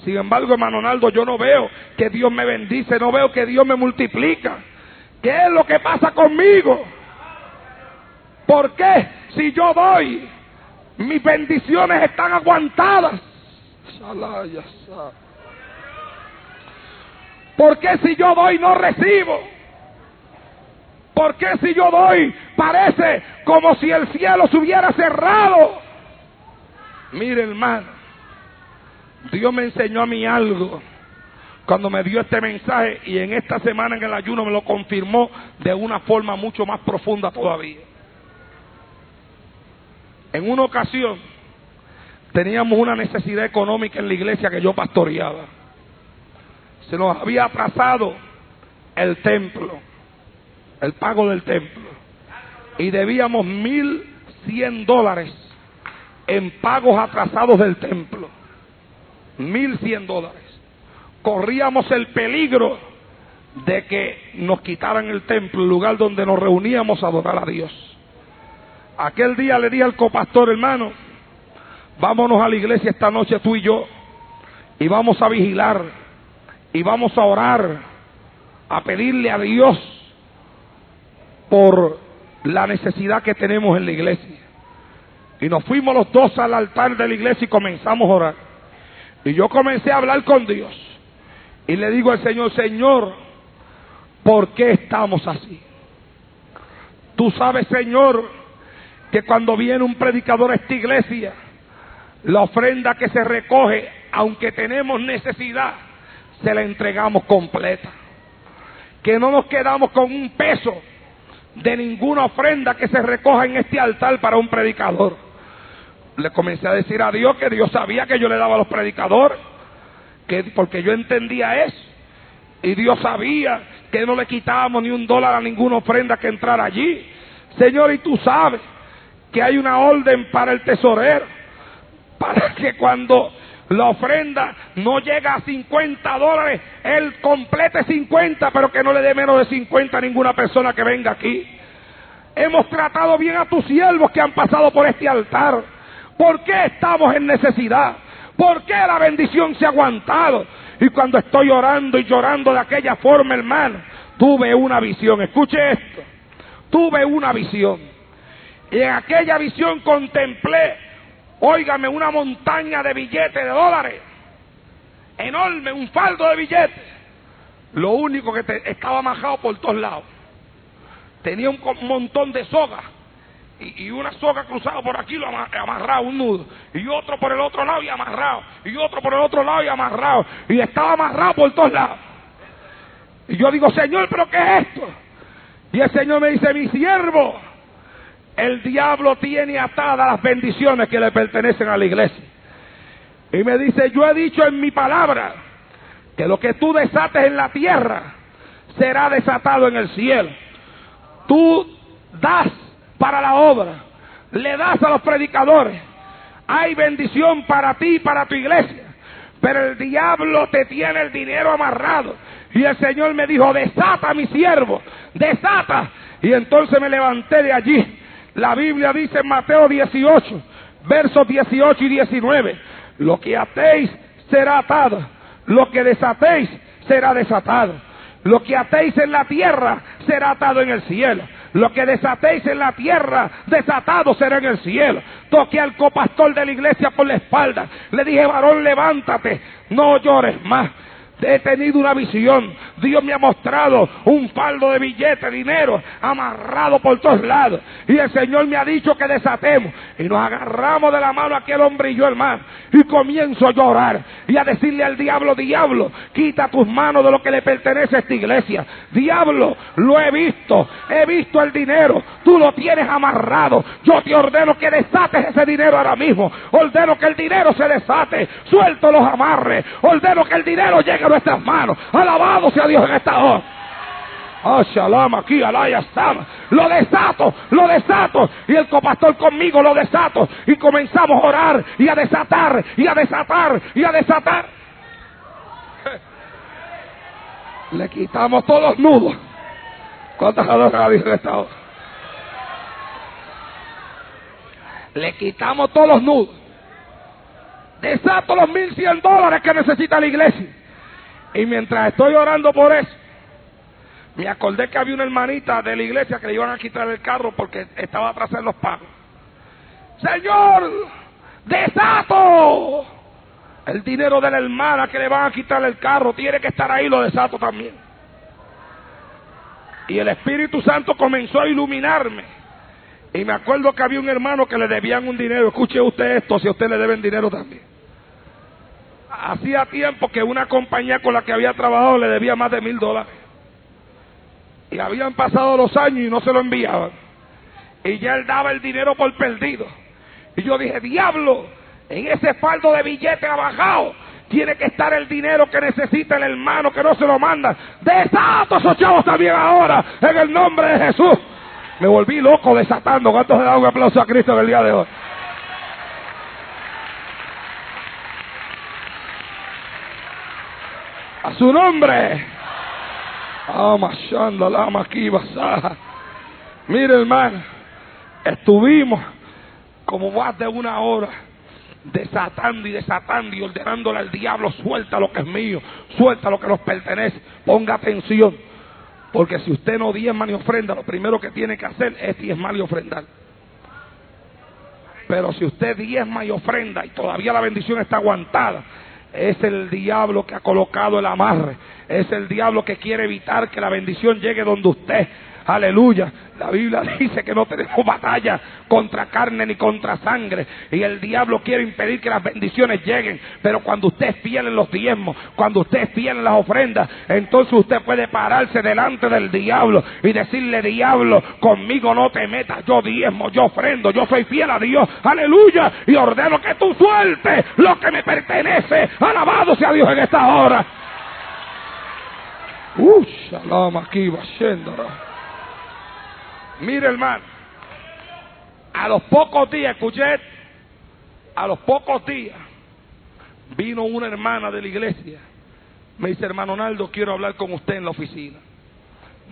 Sin embargo, hermano Naldo, yo no veo que Dios me bendice, no veo que Dios me multiplica. ¿Qué es lo que pasa conmigo? ¿Por qué? Si yo doy, mis bendiciones están aguantadas. ¿Por qué si yo doy no recibo? ¿Por qué si yo doy parece como si el cielo se hubiera cerrado? Mire, hermano, Dios me enseñó a mí algo cuando me dio este mensaje, y en esta semana en el ayuno me lo confirmó de una forma mucho más profunda todavía. En una ocasión teníamos una necesidad económica en la iglesia que yo pastoreaba. Se nos había atrasado el templo, el pago del templo, y debíamos $1,100 en pagos atrasados del templo. $1,100. Corríamos el peligro de que nos quitaran el templo, el lugar donde nos reuníamos a adorar a Dios. Aquel día le dije al copastor, hermano, vámonos a la iglesia esta noche tú y yo, y vamos a vigilar, y vamos a orar, a pedirle a Dios por la necesidad que tenemos en la iglesia. Y nos fuimos los dos al altar de la iglesia y comenzamos a orar. Y yo comencé a hablar con Dios. Y le digo al Señor, Señor, ¿por qué estamos así? Tú sabes, Señor, que cuando viene un predicador a esta iglesia, la ofrenda que se recoge, aunque tenemos necesidad, se la entregamos completa. Que no nos quedamos con un peso de ninguna ofrenda que se recoja en este altar para un predicador. Le comencé a decir a Dios que Dios sabía que yo le daba a los predicadores, porque yo entendía eso, y Dios sabía que no le quitábamos ni $1 a ninguna ofrenda que entrara allí. Señor, y tú sabes que hay una orden para el tesorero, para que cuando la ofrenda no llega a $50, él complete 50, pero que no le dé menos de 50 a ninguna persona que venga aquí. Hemos tratado bien a tus siervos que han pasado por este altar. ¿Por qué estamos en necesidad? ¿Por qué la bendición se ha aguantado? Y cuando estoy orando y llorando de aquella forma, hermano, tuve una visión. Escuche esto. Tuve una visión. Y en aquella visión contemplé, óigame, una montaña de billetes de dólares. Enorme, un faldo de billetes. Lo único que estaba majado por todos lados. Tenía un montón de sogas. Y una soga cruzada por aquí, lo amarrado, un nudo. Y otro por el otro lado y amarrado. Y otro por el otro lado y amarrado. Y estaba amarrado por todos lados. Y yo digo, Señor, ¿pero qué es esto? Y el Señor me dice, mi siervo, el diablo tiene atadas las bendiciones que le pertenecen a la iglesia. Y me dice, yo he dicho en mi palabra que lo que tú desates en la tierra será desatado en el cielo. Tú das para la obra, le das a los predicadores, hay bendición para ti y para tu iglesia, pero el diablo te tiene el dinero amarrado. Y el Señor me dijo, desata, mi siervo, desata. Y entonces me levanté de allí. La Biblia dice en Mateo 18, versos 18 y 19, lo que atéis será atado, lo que desatéis será desatado, lo que atéis en la tierra será atado en el cielo. Lo que desatéis en la tierra, desatado será en el cielo. Toqué al copastor de la iglesia por la espalda. Le dije, varón, levántate, no llores más. He tenido una visión. Dios me ha mostrado un faldo de billetes, dinero, amarrado por todos lados. Y el Señor me ha dicho que desatemos. Y nos agarramos de la mano aquel hombre y yo, hermano. Y comienzo a llorar y a decirle al diablo, diablo, quita tus manos de lo que le pertenece a esta iglesia. Diablo, lo he visto el dinero. Tú lo tienes amarrado. Yo te ordeno que desates ese dinero ahora mismo. Ordeno que el dinero se desate. Suelto los amarres. Ordeno que el dinero llegue a nuestras manos. Alabado sea Dios en esta hora. Oh, shalom, aquí, alaya, sama. Lo desato. Y el copastor conmigo lo desato. Y comenzamos a orar y a desatar, y a desatar, y a desatar. Le quitamos todos los nudos. ¿Cuántas adoran a Dios en esta hora? Le quitamos todos los nudos. Desato los $1,100 que necesita la iglesia. Y mientras estoy orando por eso, me acordé que había una hermanita de la iglesia que le iban a quitar el carro porque estaba atrás en los pagos. Señor, desato el dinero de la hermana que le van a quitar el carro. Tiene que estar ahí, lo desato también. Y el Espíritu Santo comenzó a iluminarme. Y me acuerdo que había un hermano que le debían un dinero. Escuche usted esto, si a usted le deben dinero también. Hacía tiempo que una compañía con la que había trabajado le debía más de $1,000. Y habían pasado los años y no se lo enviaban. Y ya él daba el dinero por perdido. Y yo dije, diablo, en ese faldo de billetes abajado tiene que estar el dinero que necesita el hermano que no se lo manda. Desato esos chavos también ahora, en el nombre de Jesús. Me volví loco desatando. ¿Cuántos le dan un aplauso a Cristo en el día de hoy? A su nombre. Mire, hermano, estuvimos como más de una hora desatando y ordenándole al diablo, suelta lo que es mío, suelta lo que nos pertenece. Ponga atención, porque si usted no diezma ni ofrenda, lo primero que tiene que hacer es diezmar y ofrendar. Pero si usted diezma y ofrenda y todavía la bendición está aguantada, es el diablo que ha colocado el amarre. Es el diablo que quiere evitar que la bendición llegue donde usted. Aleluya. La Biblia dice que no tenemos batalla contra carne ni contra sangre. Y el diablo quiere impedir que las bendiciones lleguen. Pero cuando usted es fiel en los diezmos, cuando usted es fiel en las ofrendas, entonces usted puede pararse delante del diablo y decirle, diablo, conmigo no te metas. Yo diezmo, yo ofrendo, yo soy fiel a Dios. Aleluya. Y ordeno que tú sueltes lo que me pertenece. Alabado sea Dios en esta hora. Shalom aquí, Bashendara. Mire, hermano, A los pocos días, escuché, a los pocos días, vino una hermana de la iglesia. Me dice, hermano Naldo, quiero hablar con usted en la oficina.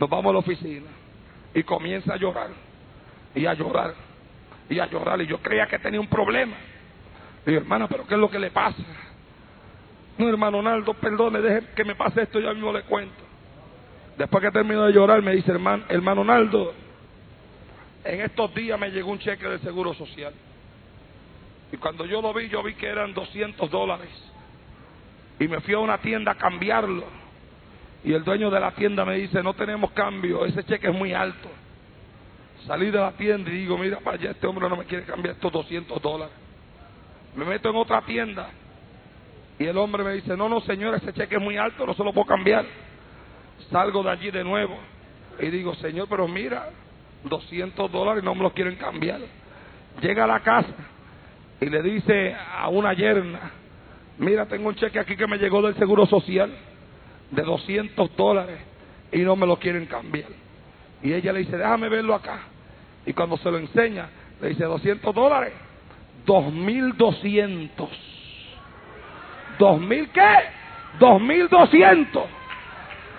Nos vamos a la oficina. Y comienza a llorar. Y a llorar. Y a llorar. Y yo creía que tenía un problema. Le digo, hermana, ¿pero qué es lo que le pasa? No, hermano Naldo, perdone, deje que me pase esto, yo mismo le cuento. Después que terminó de llorar, me dice, hermano Naldo, en estos días me llegó un cheque del Seguro Social. Y cuando yo lo vi, yo vi que eran $200. Y me fui a una tienda a cambiarlo. Y el dueño de la tienda me dice, no tenemos cambio, ese cheque es muy alto. Salí de la tienda y digo, mira para allá, este hombre no me quiere cambiar estos $200. Me meto en otra tienda. Y el hombre me dice, no, señor, ese cheque es muy alto, no se lo puedo cambiar. Salgo de allí de nuevo. Y digo, señor, pero mira, $200 no me los quieren cambiar. Llega a la casa y le dice a una yerna, mira, tengo un cheque aquí que me llegó del Seguro Social de $200 y no me lo quieren cambiar. Y ella le dice, déjame verlo acá. Y cuando se lo enseña, le dice, $200, 2.200. ¿2.000 qué? 2.200.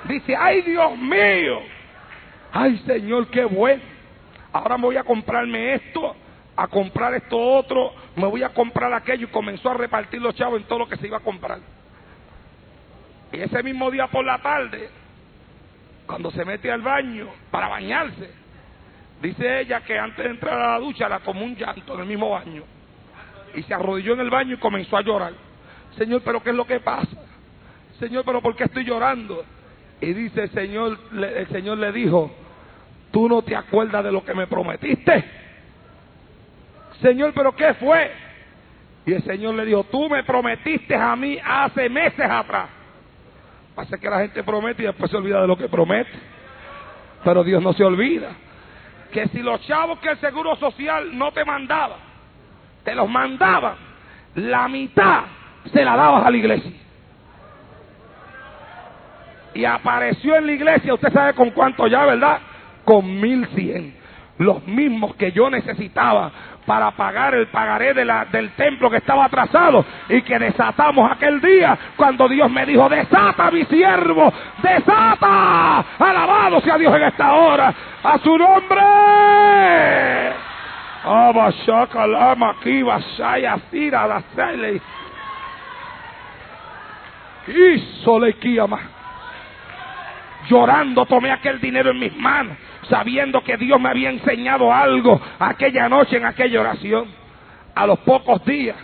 Dice, ay Dios mío, ay Señor, qué bueno. Ahora me voy a comprarme esto, a comprar esto otro, me voy a comprar aquello. Y comenzó a repartir los chavos en todo lo que se iba a comprar. Y ese mismo día por la tarde, cuando se mete al baño para bañarse, dice ella que antes de entrar a la ducha la tomó un llanto en el mismo baño. Y se arrodilló en el baño y comenzó a llorar. Señor, ¿pero qué es lo que pasa? Señor, ¿pero por qué estoy llorando? Y dice el Señor le dijo, ¿tú no te acuerdas de lo que me prometiste? Señor, ¿pero qué fue? Y el Señor le dijo, tú me prometiste a mí hace meses atrás. Pasa que la gente promete y después se olvida de lo que promete. Pero Dios no se olvida. Que si los chavos que el Seguro Social no te mandaba, te los mandaban, la mitad se la dabas a la iglesia. Y apareció en la iglesia, usted sabe con cuánto ya, ¿verdad? Con 1.100. Los mismos que yo necesitaba para pagar el pagaré del templo que estaba atrasado y que desatamos aquel día cuando Dios me dijo, desata mi siervo, desata. Alabado sea Dios en esta hora. A su nombre. Llorando tomé aquel dinero en mis manos, sabiendo que Dios me había enseñado algo aquella noche en aquella oración. A los pocos días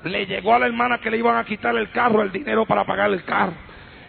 le llegó a la hermana que le iban a quitar el carro, el dinero para pagar el carro.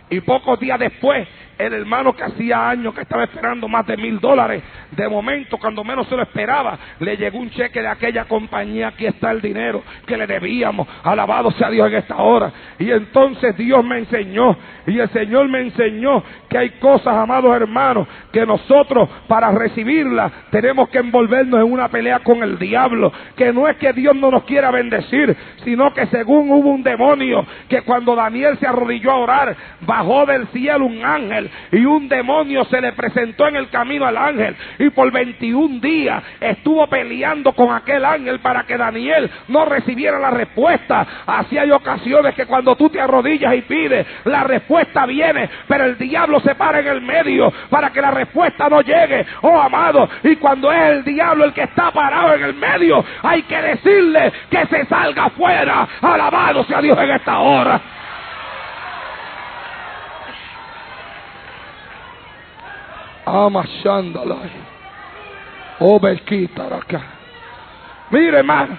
Y pocos días después, el hermano que hacía años que estaba esperando más de $1.000, de momento, cuando menos se lo esperaba, le llegó un cheque de aquella compañía. Aquí está el dinero que le debíamos. Alabado sea Dios en esta hora. Y entonces Dios me enseñó, y el Señor me enseñó que hay cosas, amados hermanos, que nosotros para recibirlas tenemos que envolvernos en una pelea con el diablo. Que no es que Dios no nos quiera bendecir, sino que según hubo un demonio que cuando Daniel se arrodilló a orar, bajó del cielo un ángel y un demonio se le presentó en el camino al ángel, y por 21 días estuvo peleando con aquel ángel para que Daniel no recibiera la respuesta. Así hay ocasiones que cuando tú te arrodillas y pides, la respuesta viene, pero el diablo se para en el medio para que la respuesta no llegue. Oh amado, y cuando es el diablo el que está parado en el medio, hay que decirle que se salga afuera. Alabado sea Dios en esta hora. Amashándala. Acá. Mire, hermano,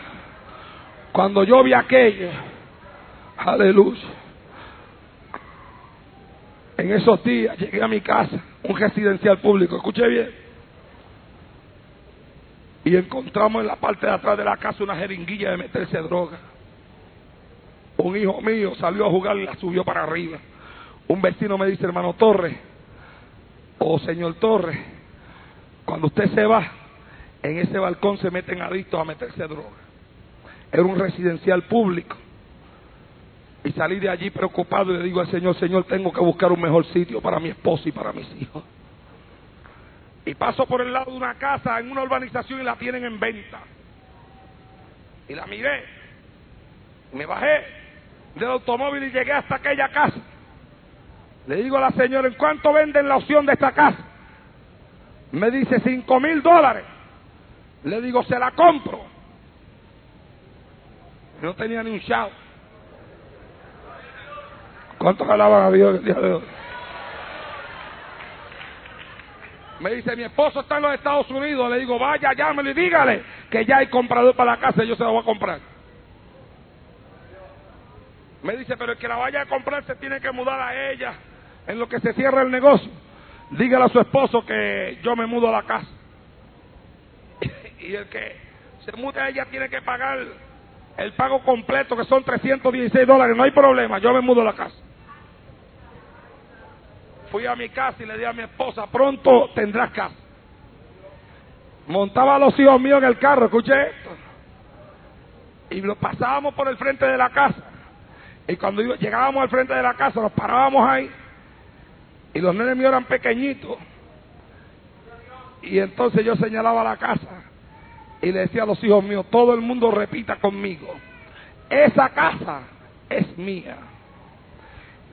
cuando yo vi aquello, aleluya, en esos días llegué a mi casa, un residencial público, escuche bien, y encontramos en la parte de atrás de la casa una jeringuilla de meterse droga. Un hijo mío salió a jugar y la subió para arriba. Un vecino me dice, hermano Torres, señor Torres, cuando usted se va, en ese balcón se meten adictos a meterse droga. Era un residencial público. Y salí de allí preocupado y le digo al Señor, Señor, tengo que buscar un mejor sitio para mi esposa y para mis hijos. Y paso por el lado de una casa en una urbanización y la tienen en venta. Y la miré. Me bajé del automóvil y llegué hasta aquella casa. Le digo a la señora, ¿en cuánto venden la opción de esta casa? Me dice $5,000. Le digo, se la compro. No tenía ni un chavo. ¿Cuántos alaban a Dios el día de hoy? Me dice, mi esposo está en los Estados Unidos. Le digo, vaya, llámelo y dígale que ya hay comprador para la casa y yo se la voy a comprar. Me dice, pero el que la vaya a comprar se tiene que mudar a ella en lo que se cierra el negocio. Dígale a su esposo que yo me mudo a la casa. Y el que se mude a ella tiene que pagar el pago completo, que son $316. No hay problema, yo me mudo a la casa. Fui a mi casa y le dije a mi esposa, pronto tendrás casa. Montaba a los hijos míos en el carro, escuché esto. Y lo pasábamos por el frente de la casa. Y cuando llegábamos al frente de la casa, nos parábamos ahí. Y los nenes míos eran pequeñitos. Y entonces yo señalaba la casa. Y le decía a los hijos míos, todo el mundo repita conmigo, esa casa es mía.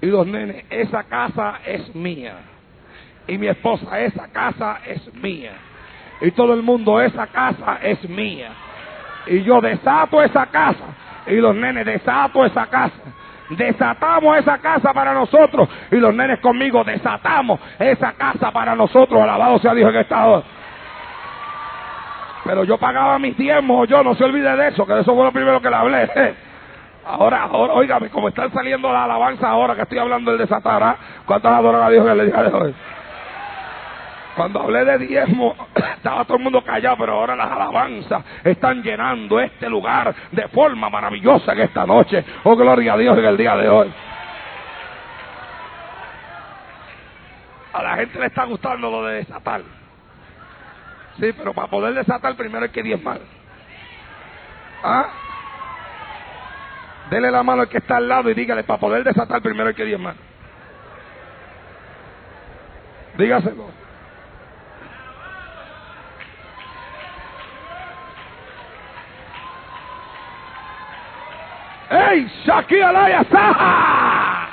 Y los nenes, esa casa es mía. Y mi esposa, esa casa es mía. Y todo el mundo, esa casa es mía. Y yo desato esa casa. Y los nenes, desato esa casa. Desatamos esa casa para nosotros. Y los nenes conmigo, desatamos esa casa para nosotros. Alabado sea Dios en esta hora. Pero yo pagaba mis diezmos, yo no se olvide de eso, que eso fue lo primero que le hablé. Ahora, óigame, como están saliendo las alabanzas ahora que estoy hablando del desatar, ¿ah? ¿Cuántos adoran a Dios en el día de hoy? Cuando hablé de diezmo, estaba todo el mundo callado, pero ahora las alabanzas están llenando este lugar de forma maravillosa en esta noche. Oh, gloria a Dios en el día de hoy. A la gente le está gustando lo de desatar. Sí, pero para poder desatar primero hay que diezmar. ¿Ah? Dele la mano al que está al lado y dígale, para poder desatar primero hay que diezmar. Dígaselo. ¡Ey! ¡Shakira Laya Saja!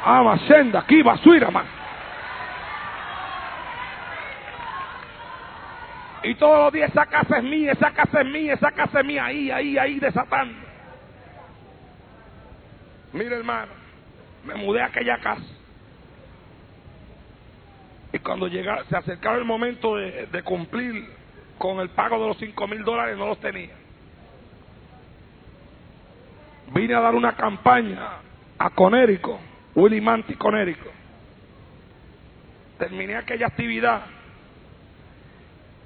¡Ama senda! ¡Aquí basura, man! Y todos los días, esa casa es mía, esa casa es mía, esa casa es mía, ahí, desatando. Mire, hermano, me mudé a aquella casa. Y cuando se acercaba el momento de cumplir con el pago de los $5,000, no los tenía. Vine a dar una campaña a Connecticut, Willy Manti, Connecticut. Terminé aquella actividad.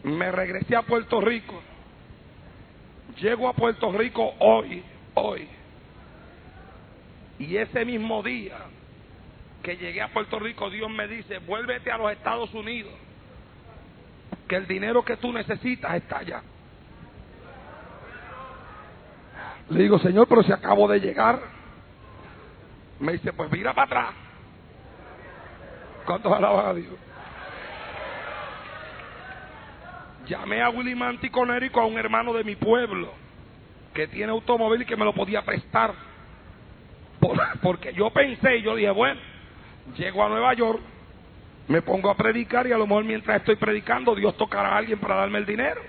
Me regresé a Puerto Rico. Llego a Puerto Rico hoy. Y ese mismo día que llegué a Puerto Rico, Dios me dice, vuélvete a los Estados Unidos, que el dinero que tú necesitas está allá. Le digo, Señor, pero si acabo de llegar. Me dice, pues mira para atrás. ¿Cuántos alaban a Dios? Llamé a Willy Manti Connecticut, a un hermano de mi pueblo que tiene automóvil y que me lo podía prestar. Porque yo pensé, yo dije, bueno, llego a Nueva York, me pongo a predicar y a lo mejor mientras estoy predicando Dios tocará a alguien para darme el dinero.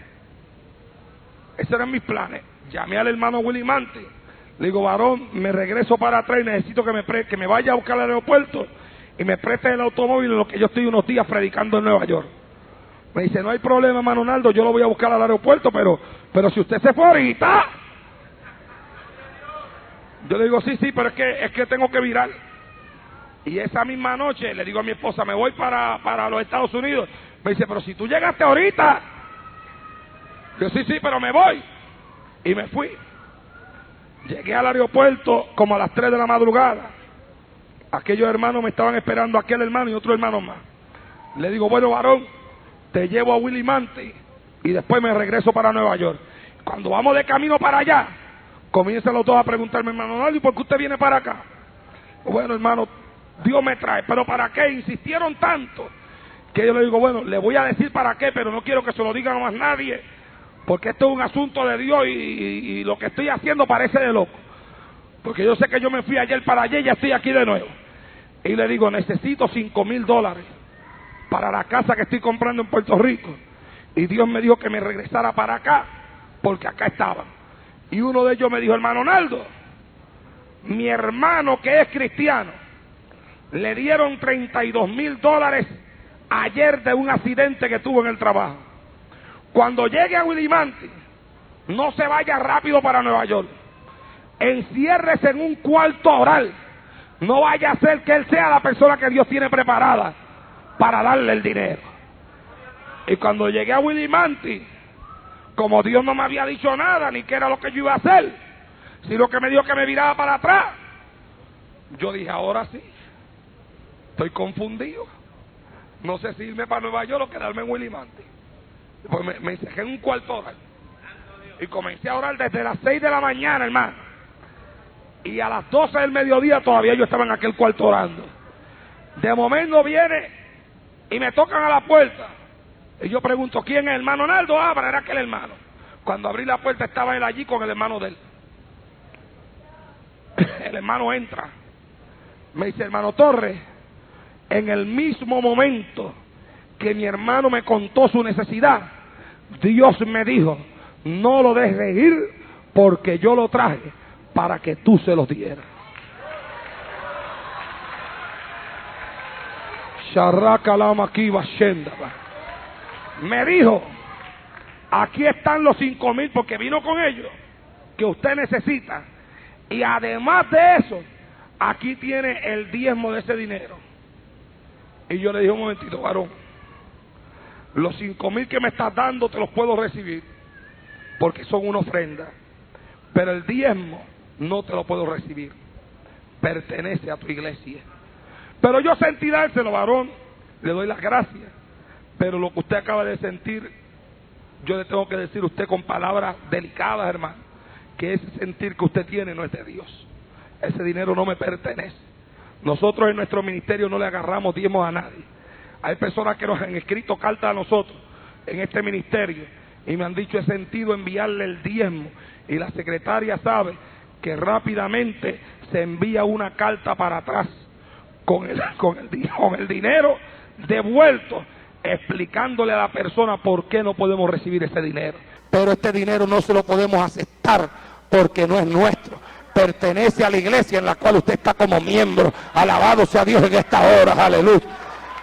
Esos eran mis planes. Llamé al hermano Willy Manti, le digo, varón, me regreso para atrás y necesito que me vaya a buscar al aeropuerto y me preste el automóvil en lo que yo estoy unos días predicando en Nueva York. Me dice, no hay problema, hermano Naldo, yo lo voy a buscar al aeropuerto, pero si usted se fue ahorita. Yo le digo, sí, pero es que tengo que virar. Y esa misma noche le digo a mi esposa, me voy para los Estados Unidos. Me dice, pero si tú llegaste ahorita. Yo, sí, pero me voy. Y me fui. Llegué al aeropuerto como a las 3 de la madrugada. Aquellos hermanos me estaban esperando, aquel hermano y otro hermano más. Le digo, bueno, varón, te llevo a Willy Manti y después me regreso para Nueva York. Cuando vamos de camino para allá, comienzan los dos a preguntarme, hermano Naldo, ¿y por qué usted viene para acá? Bueno, hermano, Dios me trae, pero ¿para qué? Insistieron tanto que yo le digo, bueno, le voy a decir para qué, pero no quiero que se lo diga a más nadie, porque esto es un asunto de Dios y lo que estoy haciendo parece de loco. Porque yo sé que yo me fui ayer para allá y ya estoy aquí de nuevo. Y le digo, necesito $5,000 para la casa que estoy comprando en Puerto Rico. Y Dios me dijo que me regresara para acá, porque acá estaban. Y uno de ellos me dijo, hermano Naldo, mi hermano que es cristiano, le dieron $32,000 ayer de un accidente que tuvo en el trabajo. Cuando llegue a Willimantic, no se vaya rápido para Nueva York. Enciérrese en un cuarto oral. No vaya a ser que él sea la persona que Dios tiene preparada para darle el dinero. Y cuando llegué a Willimantic, como Dios no me había dicho nada, ni qué era lo que yo iba a hacer, sino que me dijo que me viraba para atrás, yo dije, ahora sí, estoy confundido. No sé si irme para Nueva York o quedarme en Willimantic. Pues me encerré en un cuarto oral. Y comencé a orar desde las 6 de la mañana, hermano. Y a las 12 del mediodía todavía yo estaba en aquel cuarto orando. De momento viene y me tocan a la puerta. Y yo pregunto, ¿quién es el hermano Naldo? Abra, era aquel hermano. Cuando abrí la puerta estaba él allí con el hermano de él. El hermano entra. Me dice, hermano Torres, en el mismo momento que mi hermano me contó su necesidad, Dios me dijo, no lo dejes ir porque yo lo traje para que tú se los dieras. Me dijo, aquí están los 5,000 porque vino con ellos que usted necesita, y además de eso aquí tiene el diezmo de ese dinero. Y yo le dije, un momentito, varón, los 5,000 que me estás dando te los puedo recibir porque son una ofrenda, pero el diezmo no te lo puedo recibir, pertenece a tu iglesia. Pero yo sentí dárselo, varón, le doy las gracias, pero lo que usted acaba de sentir, yo le tengo que decir a usted con palabras delicadas, hermano, que ese sentir que usted tiene no es de Dios. Ese dinero no me pertenece. Nosotros en nuestro ministerio no le agarramos diezmos a nadie. Hay personas que nos han escrito cartas a nosotros en este ministerio y me han dicho, he sentido enviarle el diezmo, y la secretaria sabe que rápidamente se envía una carta para atrás con el dinero devuelto, explicándole a la persona por qué no podemos recibir ese dinero. Pero este dinero no se lo podemos aceptar porque no es nuestro, pertenece a la iglesia en la cual usted está como miembro. Alabado sea Dios en esta hora, aleluya.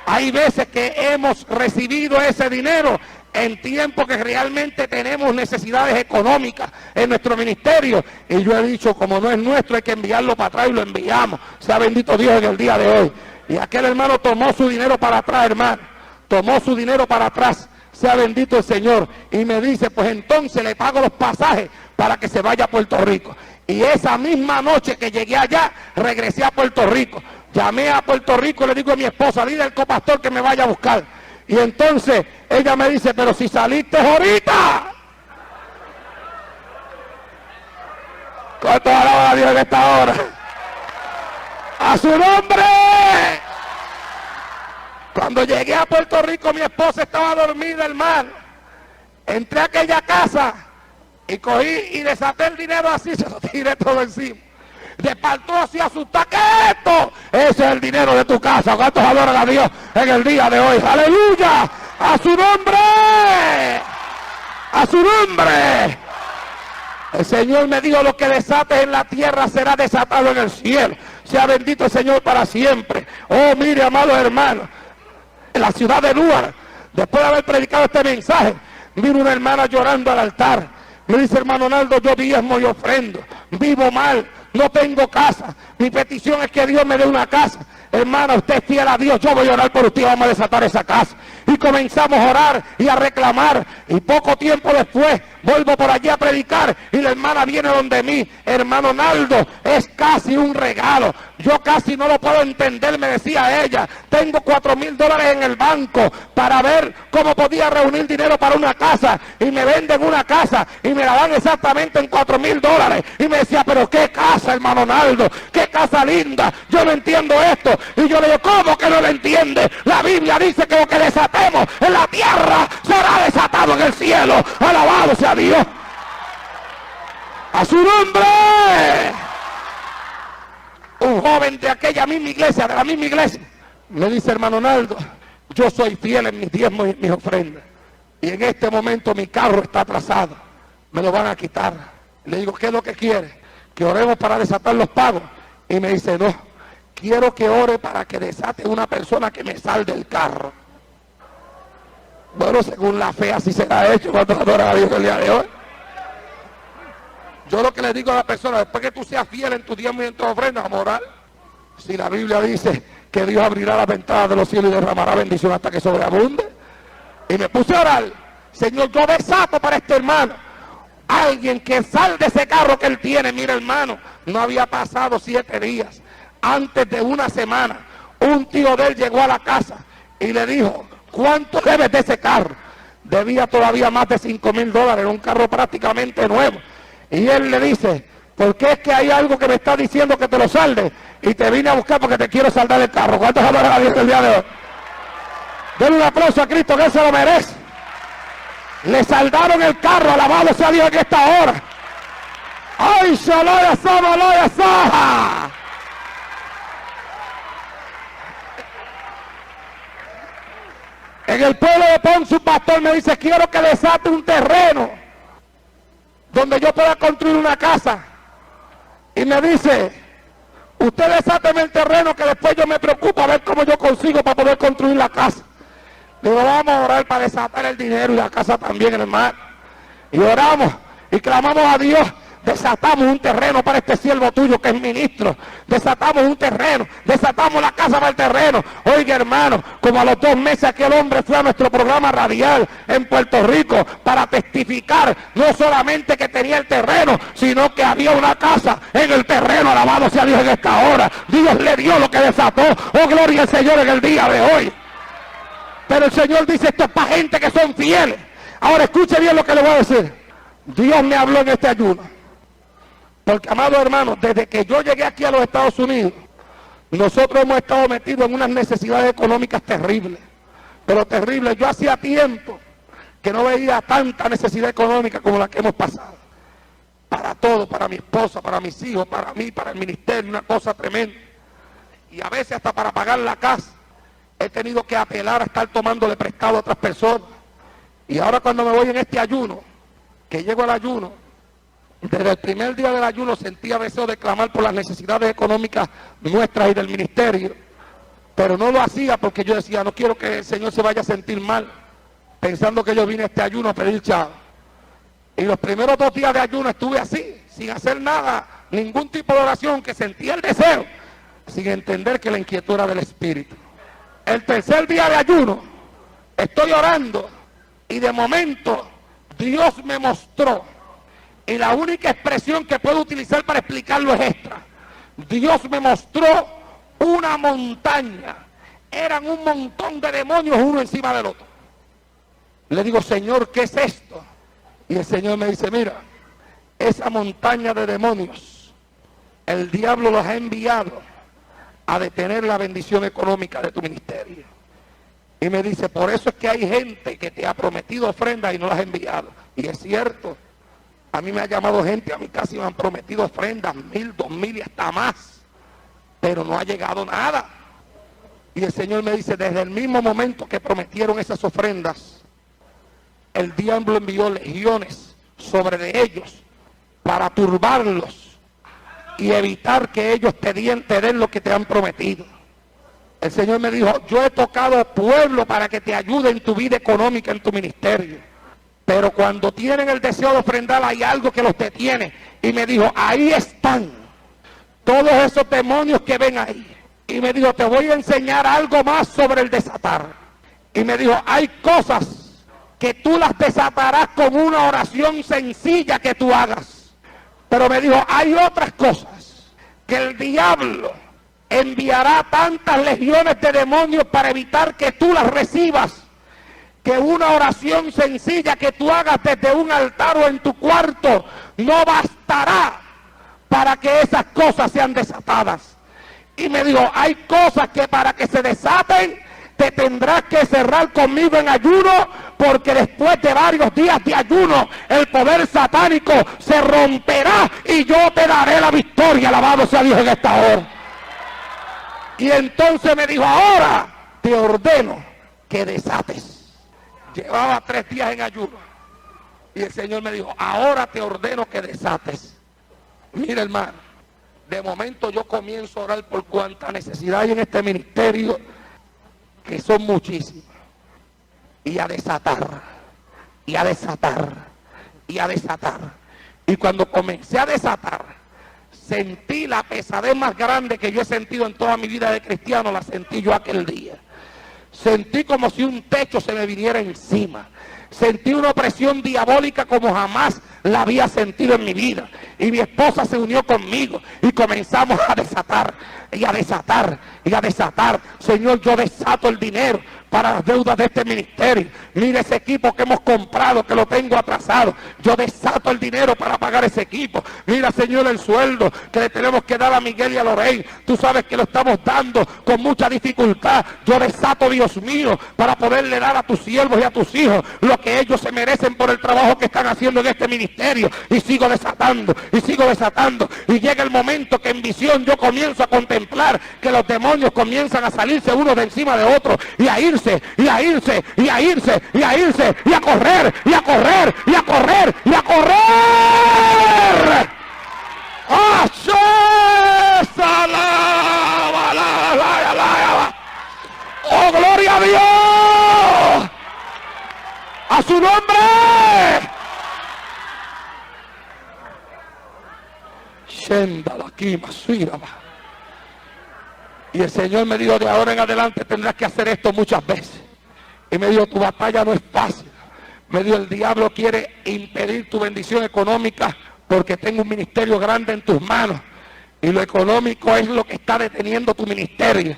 Hay veces que hemos recibido ese dinero en tiempo que realmente tenemos necesidades económicas en nuestro ministerio, y yo he dicho, como no es nuestro, hay que enviarlo para atrás, y lo enviamos. Sea bendito Dios en el día de hoy. Y aquel hermano tomó su dinero para atrás, hermano, tomó su dinero para atrás, sea bendito el Señor, y me dice, pues entonces le pago los pasajes para que se vaya a Puerto Rico. Y esa misma noche que llegué allá, regresé a Puerto Rico. Llamé a Puerto Rico y le digo a mi esposa, dile al copastor que me vaya a buscar. Y entonces ella me dice, pero si saliste ahorita. ¿Cuánto alaba a Dios en esta hora? ¡A su nombre! Cuando llegué a Puerto Rico, mi esposa estaba dormida, hermano. Entré a aquella casa y cogí y desaté el dinero así, se lo tiré todo encima. Despertó así asustada, ¿qué es esto? Ese es el dinero de tu casa. ¿Cuántos adoran a Dios en el día de hoy? ¡Aleluya! ¡A su nombre! ¡A su nombre! El Señor me dijo, lo que desates en la tierra será desatado en el cielo. Sea bendito el Señor para siempre. Oh, mire, amados hermanos, en la ciudad de Newark, después de haber predicado este mensaje, vino una hermana llorando al altar. Me dice, hermano Naldo, yo diezmo y ofrendo, vivo mal, no tengo casa, mi petición es que Dios me dé una casa. Hermana, usted es fiel a Dios, yo voy a orar por usted y vamos a desatar esa casa. Y comenzamos a orar y a reclamar, y poco tiempo después vuelvo por allí a predicar y la hermana viene donde mí. Hermano Naldo, es casi un regalo, yo casi no lo puedo entender, me decía ella. Tengo $4,000 en el banco para ver cómo podía reunir dinero para una casa, y me venden una casa y me la dan exactamente en $4,000. Y me decía, pero qué casa, hermano Naldo, qué casa linda, yo no entiendo esto. Y yo le digo, ¿cómo que no lo entiende? La Biblia dice que lo que desatemos en la tierra será desatado en el cielo. Alabado sea a Dios. ¡A su nombre! Un joven de aquella misma iglesia, de la misma iglesia, me dice: hermano Naldo, yo soy fiel en mis diezmos y en mis ofrendas, y en este momento mi carro está atrasado, me lo van a quitar. Le digo: ¿qué es lo que quiere? Que oremos para desatar los pagos. Y me dice: no, quiero que ore para que desate una persona que me salde el carro. Bueno, según la fe así será hecho cuando adoran a Dios el día de hoy. Yo lo que le digo a la persona: después que tú seas fiel en tu diezmo y en tu ofrenda, moral, si la Biblia dice que Dios abrirá las ventanas de los cielos y derramará bendición hasta que sobreabunde. Y me puse a orar: Señor, yo desato para este hermano alguien que sal de ese carro que él tiene. Mira, hermano, no había pasado 7 días. Antes de una semana, un tío de él llegó a la casa y le dijo: ¿cuánto debes de ese carro? Debía todavía más de $5,000, era un carro prácticamente nuevo. Y él le dice: ¿por qué es que hay algo que me está diciendo que te lo salde? Y te vine a buscar porque te quiero saldar el carro. ¿Cuántos adoran a Dios el día de hoy? Denle un aplauso a Cristo, que él se lo merece. Le saldaron el carro, alabado sea Dios en esta hora. ¡Ay, shalaya sabalaya saja! En el pueblo de Ponce, un pastor me dice: quiero que desate un terreno donde yo pueda construir una casa. Y me dice: usted desáteme el terreno, que después yo me preocupo a ver cómo yo consigo para poder construir la casa. Le digo: vamos a orar para desatar el dinero y la casa también, hermano. Y oramos y clamamos a Dios. Desatamos un terreno para este siervo tuyo que es ministro. Desatamos un terreno, desatamos la casa para el terreno. Oiga, hermano, como a los 2 meses aquel hombre fue a nuestro programa radial en Puerto Rico para testificar no solamente que tenía el terreno, sino que había una casa en el terreno. Alabado sea Dios en esta hora. Dios le dio lo que desató. Oh, gloria al Señor en el día de hoy. Pero el Señor dice: esto es para gente que son fieles. Ahora escuche bien lo que le voy a decir. Dios me habló en este ayuno. Porque, amados hermanos, desde que yo llegué aquí a los Estados Unidos, nosotros hemos estado metidos en unas necesidades económicas terribles. Pero terribles. Yo hacía tiempo que no veía tanta necesidad económica como la que hemos pasado. Para todo, para mi esposa, para mis hijos, para mí, para el ministerio, una cosa tremenda. Y a veces hasta para pagar la casa he tenido que apelar a estar tomándole prestado a otras personas. Y ahora cuando me voy en este ayuno, que llego al ayuno, desde el primer día del ayuno sentía deseo de clamar por las necesidades económicas nuestras y del ministerio, pero no lo hacía porque yo decía: no quiero que el Señor se vaya a sentir mal, pensando que yo vine a este ayuno a pedir chavo. Y los primeros 2 días de ayuno estuve así, sin hacer nada, ningún tipo de oración, que sentía el deseo, sin entender que la inquietud era del Espíritu. El tercer día de ayuno, estoy orando y de momento Dios me mostró, y la única expresión que puedo utilizar para explicarlo es esta: Dios me mostró una montaña. Eran un montón de demonios uno encima del otro. Le digo: Señor, ¿qué es esto? Y el Señor me dice: mira, esa montaña de demonios, el diablo los ha enviado a detener la bendición económica de tu ministerio. Y me dice: por eso es que hay gente que te ha prometido ofrendas y no las ha enviado. Y es cierto. A mí me ha llamado gente a mi casa y me han prometido ofrendas, 1,000, 2,000 y hasta más. Pero no ha llegado nada. Y el Señor me dice: desde el mismo momento que prometieron esas ofrendas, el diablo envió legiones sobre de ellos para turbarlos y evitar que ellos te den lo que te han prometido. El Señor me dijo: yo he tocado pueblo para que te ayude en tu vida económica, en tu ministerio. Pero cuando tienen el deseo de ofrendar, hay algo que los detiene. Y me dijo: ahí están todos esos demonios que ven ahí. Y me dijo: te voy a enseñar algo más sobre el desatar. Y me dijo: hay cosas que tú las desatarás con una oración sencilla que tú hagas. Pero me dijo: hay otras cosas que el diablo enviará tantas legiones de demonios para evitar que tú las recibas, que una oración sencilla que tú hagas desde un altar o en tu cuarto no bastará para que esas cosas sean desatadas. Y me dijo: hay cosas que para que se desaten te tendrás que cerrar conmigo en ayuno, porque después de varios días de ayuno, el poder satánico se romperá y yo te daré la victoria. Alabado sea Dios en esta hora. Y entonces me dijo, ahora te ordeno que desates. Llevaba 3 días en ayuno. Y el Señor me dijo, ahora te ordeno que desates. Mira, hermano, de momento yo comienzo a orar por cuanta necesidad hay en este ministerio, que son muchísimas. Y a desatar, y a desatar, y a desatar. Y cuando comencé a desatar, sentí la pesadez más grande que yo he sentido en toda mi vida de cristiano, la sentí yo aquel día. Sentí como si un techo se me viniera encima. Sentí una opresión diabólica como jamás la había sentido en mi vida. Y mi esposa se unió conmigo y comenzamos a desatar, y a desatar, y a desatar. Señor, yo desato el dinero para las deudas de este ministerio. Mira ese equipo que hemos comprado, que lo tengo atrasado. Yo desato el dinero para pagar ese equipo. Mira, Señor, el sueldo que le tenemos que dar a Miguel y a Lorraine. Tú sabes que lo estamos dando con mucha dificultad. Yo desato, Dios mío, para poderle dar a tus siervos y a tus hijos lo que ellos se merecen por el trabajo que están haciendo en este ministerio. Y sigo desatando, y sigo desatando. Y llega el momento que en visión yo comienzo a contemplar que los demonios comienzan a salirse unos de encima de otros y a irse, y a irse, y a irse, y a irse, y a correr, y a correr, y a correr, y a correr. ¡Oh, gloria a Dios! ¡A su nombre! Y el Señor me dijo, de ahora en adelante tendrás que hacer esto muchas veces. Y me dijo, tu batalla no es fácil. Me dijo, el diablo quiere impedir tu bendición económica porque tengo un ministerio grande en tus manos. Y lo económico es lo que está deteniendo tu ministerio.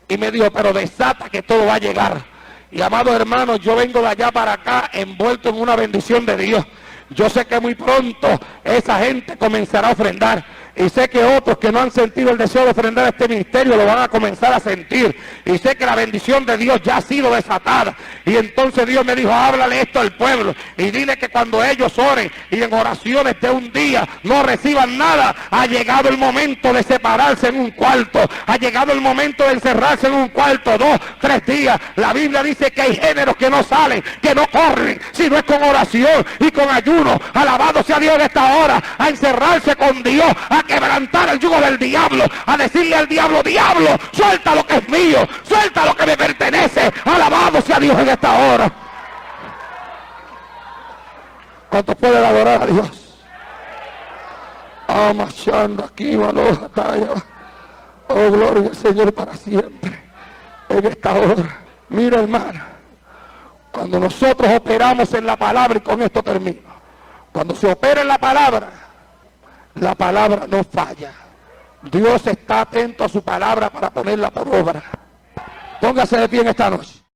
Y me dijo, pero desata que todo va a llegar. Y amados hermanos, yo vengo de allá para acá envuelto en una bendición de Dios. Yo sé que muy pronto esa gente comenzará a ofrendar. Y sé que otros que no han sentido el deseo de ofrendar a este ministerio lo van a comenzar a sentir. Y sé que la bendición de Dios ya ha sido desatada. Y entonces Dios me dijo, háblale esto al pueblo. Y dile que cuando ellos oren y en oraciones de un día no reciban nada, ha llegado el momento de separarse en un cuarto. Ha llegado el momento de encerrarse en un cuarto, 2, 3 días. La Biblia dice que hay géneros que no salen, que no corren, sino es con oración y con ayuno. Alabado sea Dios en esta hora. A encerrarse con Dios, a quebrantar el yugo del diablo, a decirle al diablo, diablo, suelta lo que es mío, suelta lo que me pertenece. Alabado sea Dios en esta hora. ¿Cuántos pueden adorar a Dios? Amachando aquí, oh, gloria al Señor para siempre en esta hora. Mira, hermano, cuando nosotros operamos en la palabra, y con esto termino, cuando se opera en la palabra no falla. Dios está atento a su palabra para ponerla por obra. Póngase de pie en esta noche.